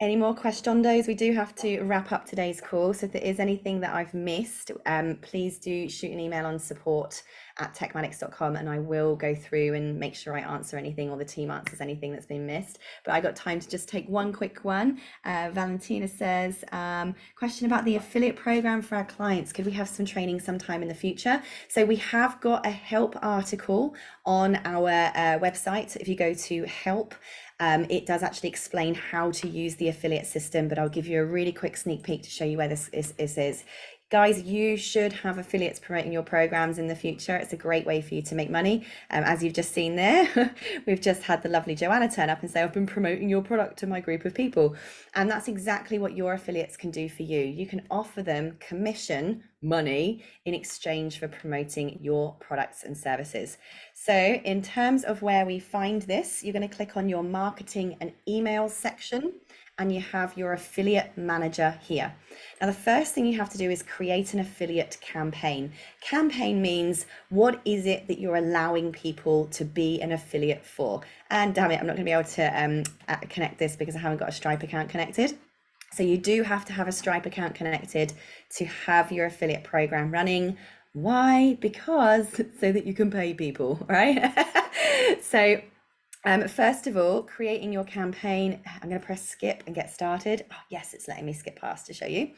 Any more questions? We do have to wrap up today's call. So if there is anything that I've missed, please do shoot an email on support@techmatics.com and I will go through and make sure I answer anything, or the team answers anything that's been missed. But I got time to just take one quick one. Valentina says, question about the affiliate program for our clients. Could we have some training sometime in the future? So we have got a help article on our website. If you go to help, it does actually explain how to use the affiliate system, but I'll give you a really quick sneak peek to show you where this is. Guys, you should have affiliates promoting your programs in the future. It's a great way for you to make money. As you've just seen there, we've just had the lovely Joanna turn up and say, I've been promoting your product to my group of people. And that's exactly what your affiliates can do for you. You can offer them commission money in exchange for promoting your products and services. So in terms of where we find this, you're going to click on your marketing and email section, and you have your affiliate manager here. Now, the first thing you have to do is create an affiliate campaign. Campaign means, what is it that you're allowing people to be an affiliate for? And damn it, I'm not going to be able to connect this because I haven't got a Stripe account connected. So you do have to have a Stripe account connected to have your affiliate program running. Why? Because so that you can pay people, right? So first of all, creating your campaign, I'm going to press skip and get started. Oh, yes, it's letting me skip past to show you.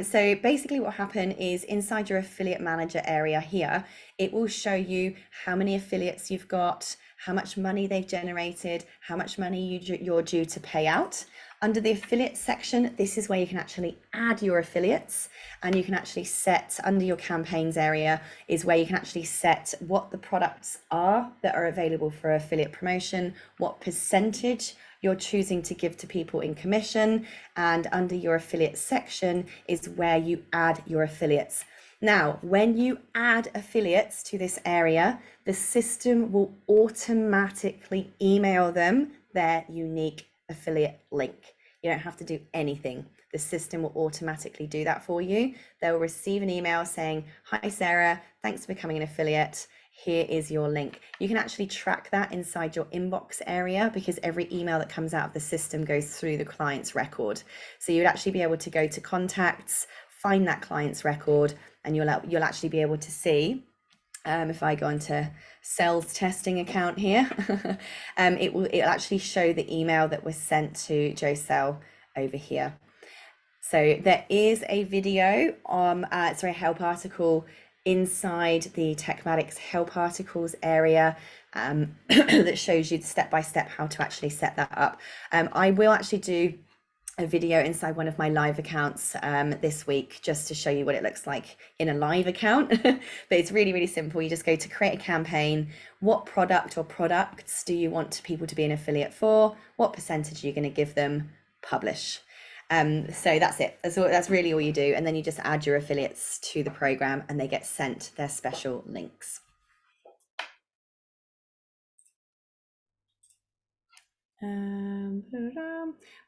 So basically what will happen is inside your affiliate manager area here, it will show you how many affiliates you've got, how much money they've generated, how much money you're due to pay out. Under the affiliate section, this is where you can actually add your affiliates, and you can actually set, under your campaigns area is where you can actually set what the products are that are available for affiliate promotion, what percentage you're choosing to give to people in commission, and under your affiliate section is where you add your affiliates. Now, when you add affiliates to this area, the system will automatically email them their unique affiliate link. You don't have to do anything. The system will automatically do that for you. They'll receive an email saying, hi, Sarah, thanks for becoming an affiliate. Here is your link. You can actually track that inside your inbox area because every email that comes out of the system goes through the client's record. So you'd actually be able to go to contacts, find that client's record, and you'll actually be able to see, if I go into sales testing account here, it'll actually show the email that was sent to Joselle over here. So there is a video help article inside the Techmatics help articles area that shows you the step-by-step how to actually set that up. I will actually do a video inside one of my live accounts this week just to show you what it looks like in a live account. But it's really, really simple. You just go to create a campaign. What product or products do you want people to be an affiliate for? What percentage are you going to give them? Publish. So that's it. That's really all you do. And then you just add your affiliates to the program and they get sent their special links. One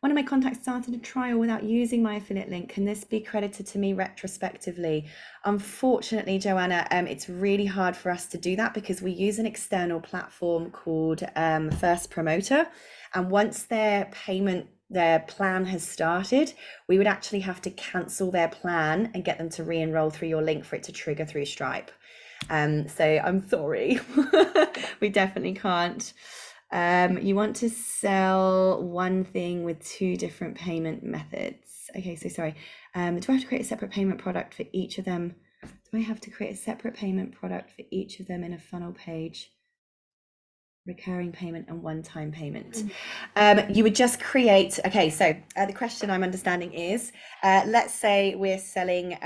of my contacts started a trial without using my affiliate link. Can this be credited to me retrospectively? Unfortunately, Joanna, it's really hard for us to do that because we use an external platform called First Promoter. And once their plan has started, we would actually have to cancel their plan and get them to re-enroll through your link for it to trigger through Stripe. So I'm sorry, we definitely can't. You want to sell one thing with 2 different payment methods. Okay, so sorry. Do I have to create a separate payment product for each of them? Do I have to create a separate payment product for each of them in a funnel page? Recurring payment and one-time payment. You would just create, okay, so the question I'm understanding is, let's say we're selling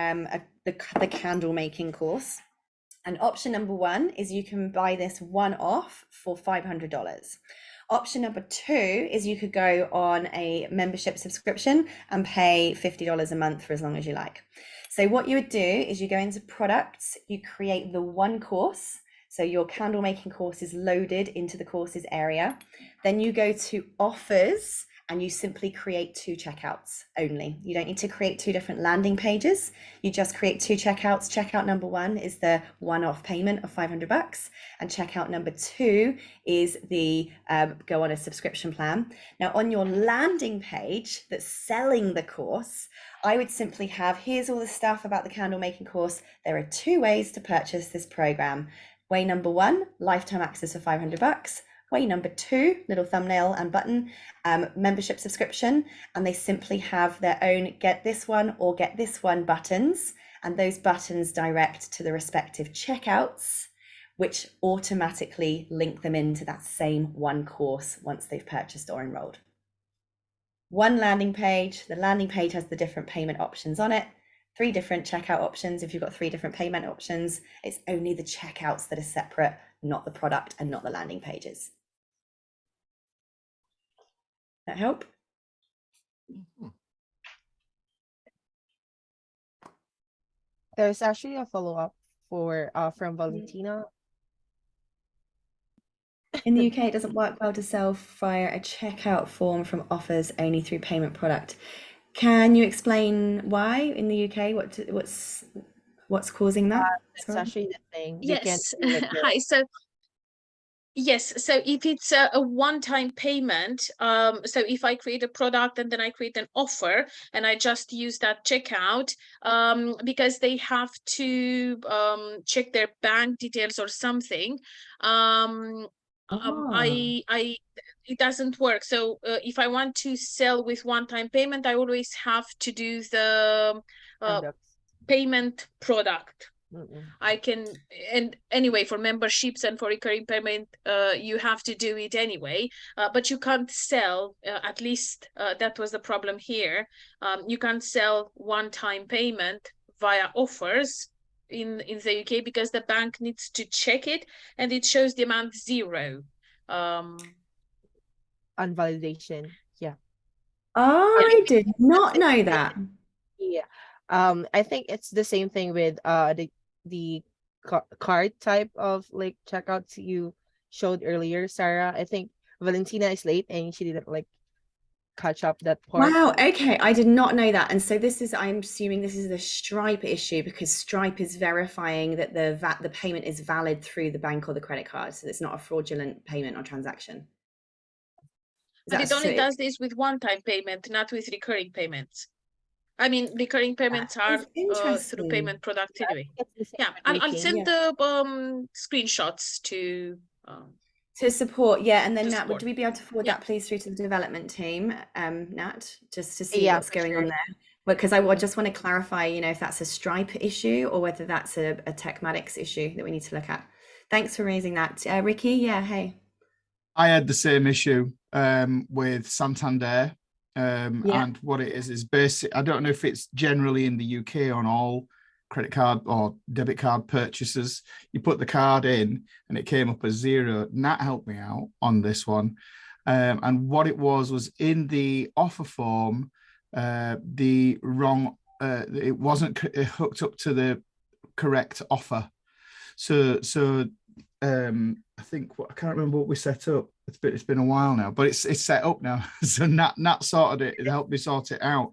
the candle making course, and option number 1 is you can buy this one-off for $500. Option number 2 is you could go on a membership subscription and pay $50 a month for as long as you like. So what you would do is you go into products, you create the one course. So your candle making course is loaded into the courses area. Then you go to offers and you simply create 2 checkouts only. You don't need to create 2 different landing pages. You just create 2 checkouts. Checkout number 1 is the one-off payment of $500, and checkout number 2 is the go on a subscription plan. Now on your landing page that's selling the course, I would simply have, here's all the stuff about the candle making course. There are 2 ways to purchase this program. Way number 1, lifetime access for $500. Way number 2, little thumbnail and button, membership subscription, and they simply have their own get this one or get this one buttons, and those buttons direct to the respective checkouts, which automatically link them into that same one course once they've purchased or enrolled. One landing page, the landing page has the different payment options on it. 3 different checkout options. If you've got 3 different payment options, it's only the checkouts that are separate, not the product and not the landing pages. That help? There's actually a follow-up for from Valentina. In the UK, it doesn't work well to sell via a checkout form from offers, only through payment product. Can you explain why in the UK? What's causing that? That's actually the thing. Yes. Hi. So yes. So if it's a one-time payment, so if I create a product and then I create an offer and I just use that checkout, because they have to check their bank details or something, it doesn't work. So if I want to sell with one-time payment, I always have to do the payment product. I can, and anyway, for memberships and for recurring payment, you have to do it anyway, but you can't sell, at least that was the problem here. You can't sell one-time payment via offers in the UK because the bank needs to check it and it shows the amount 0. On validation. Yeah. I did not know that. Yeah. I think it's the same thing with the card type of like checkouts you showed earlier, Sarah. I think Valentina is late and she didn't like catch up that part. Wow, okay, I did not know that. And so this is, I'm assuming this is the Stripe issue, because Stripe is verifying that the payment is valid through the bank or the credit card, so it's not a fraudulent payment or transaction. But it only does this with one-time payment, not with recurring payments. I mean, recurring payments are through payment product anyway. Yeah, I'll send the screenshots to support. Yeah, and then Nat, would we be able to forward that please through to the development team, Nat, just to see what's going on there? Because I just want to clarify, you know, if that's a Stripe issue or whether that's a Techmatics issue that we need to look at. Thanks for raising that, Ricky. Yeah, hey. I had the same issue with Santander, and what it is basic. I don't know if it's generally in the UK on all credit card or debit card purchases. You put the card in and it came up as 0. Nat helped me out on this one, and what it was in the offer form, the wrong. It wasn't hooked up to the correct offer. So. I think I can't remember what we set up. It's been a while now, but it's set up now. So Nat sorted it. It helped me sort it out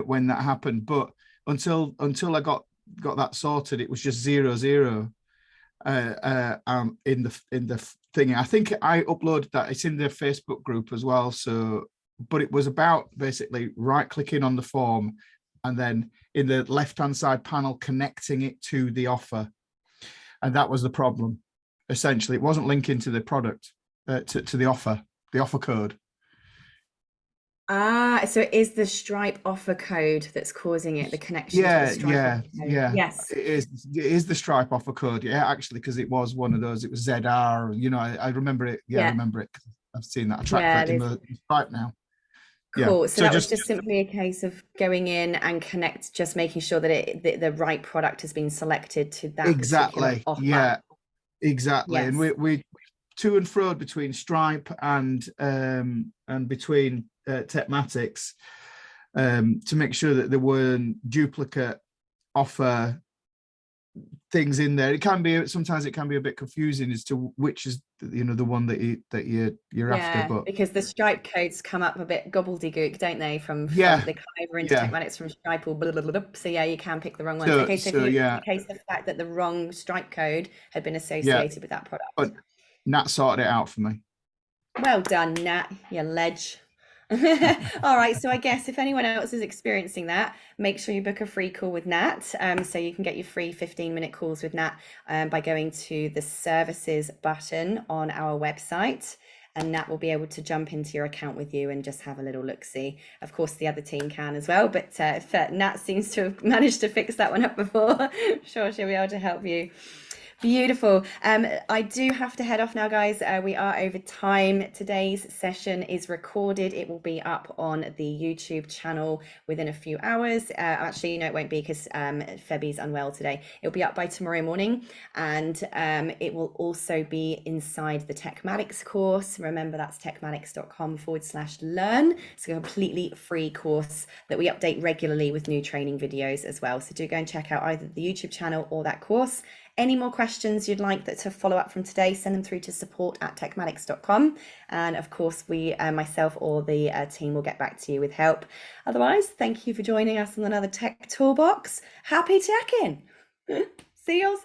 when that happened. But until I got that sorted, it was just 0 in the thing. I think I uploaded that. It's in the Facebook group as well. So, but it was about basically right clicking on the form and then in the left hand side panel connecting it to the offer. And that was the problem. Essentially, it wasn't linking to the product, to the offer code. So it is the Stripe offer code that's causing it, the connection to the Stripe offer code. Yes. It is the Stripe offer code. Yeah, actually, because it was one of those, it was ZR, you know, I remember it. Yeah, I remember it. I've seen that. I track that in the Stripe now. Cool. Yeah. So that was just simply a case of going in and just making sure that the right product has been selected to that particular offer. Yeah, exactly. Yes. And we to and fro between Stripe and between Techmatics to make sure that there weren't duplicate offer things in there. It can be sometimes, it can be a bit confusing as to which is, you know, the one that you're after. But because the Stripe codes come up a bit gobbledygook, don't they? From they come over into Techmatics from Stripe or blah, blah, blah, blah. So yeah, you can pick the wrong one. Okay, so in the case of the fact that the wrong Stripe code had been associated with that product. But Nat sorted it out for me. Well done, Nat, you ledge. All right, so I guess if anyone else is experiencing that, make sure you book a free call with Nat. So you can get your free 15-minute calls with Nat by going to the services button on our website, and Nat will be able to jump into your account with you and just have a little look-see. Of course, the other team can as well, but if Nat seems to have managed to fix that one up before, I'm sure she'll be able to help you. Beautiful. I do have to head off now, guys. We are over time. Today's session is recorded. It will be up on the YouTube channel within a few hours. Actually, no, it won't be because Febby's unwell today. It'll be up by tomorrow morning, and it will also be inside the Techmatics course. Remember, that's techmatics.com/learn. It's a completely free course that we update regularly with new training videos as well. So do go and check out either the YouTube channel or that course. Any more questions you'd like to follow up from today, send them through to support@techmatics.com. And of course, we, myself or the team will get back to you with help. Otherwise, thank you for joining us on another Tech Toolbox. Happy teching. See you all soon.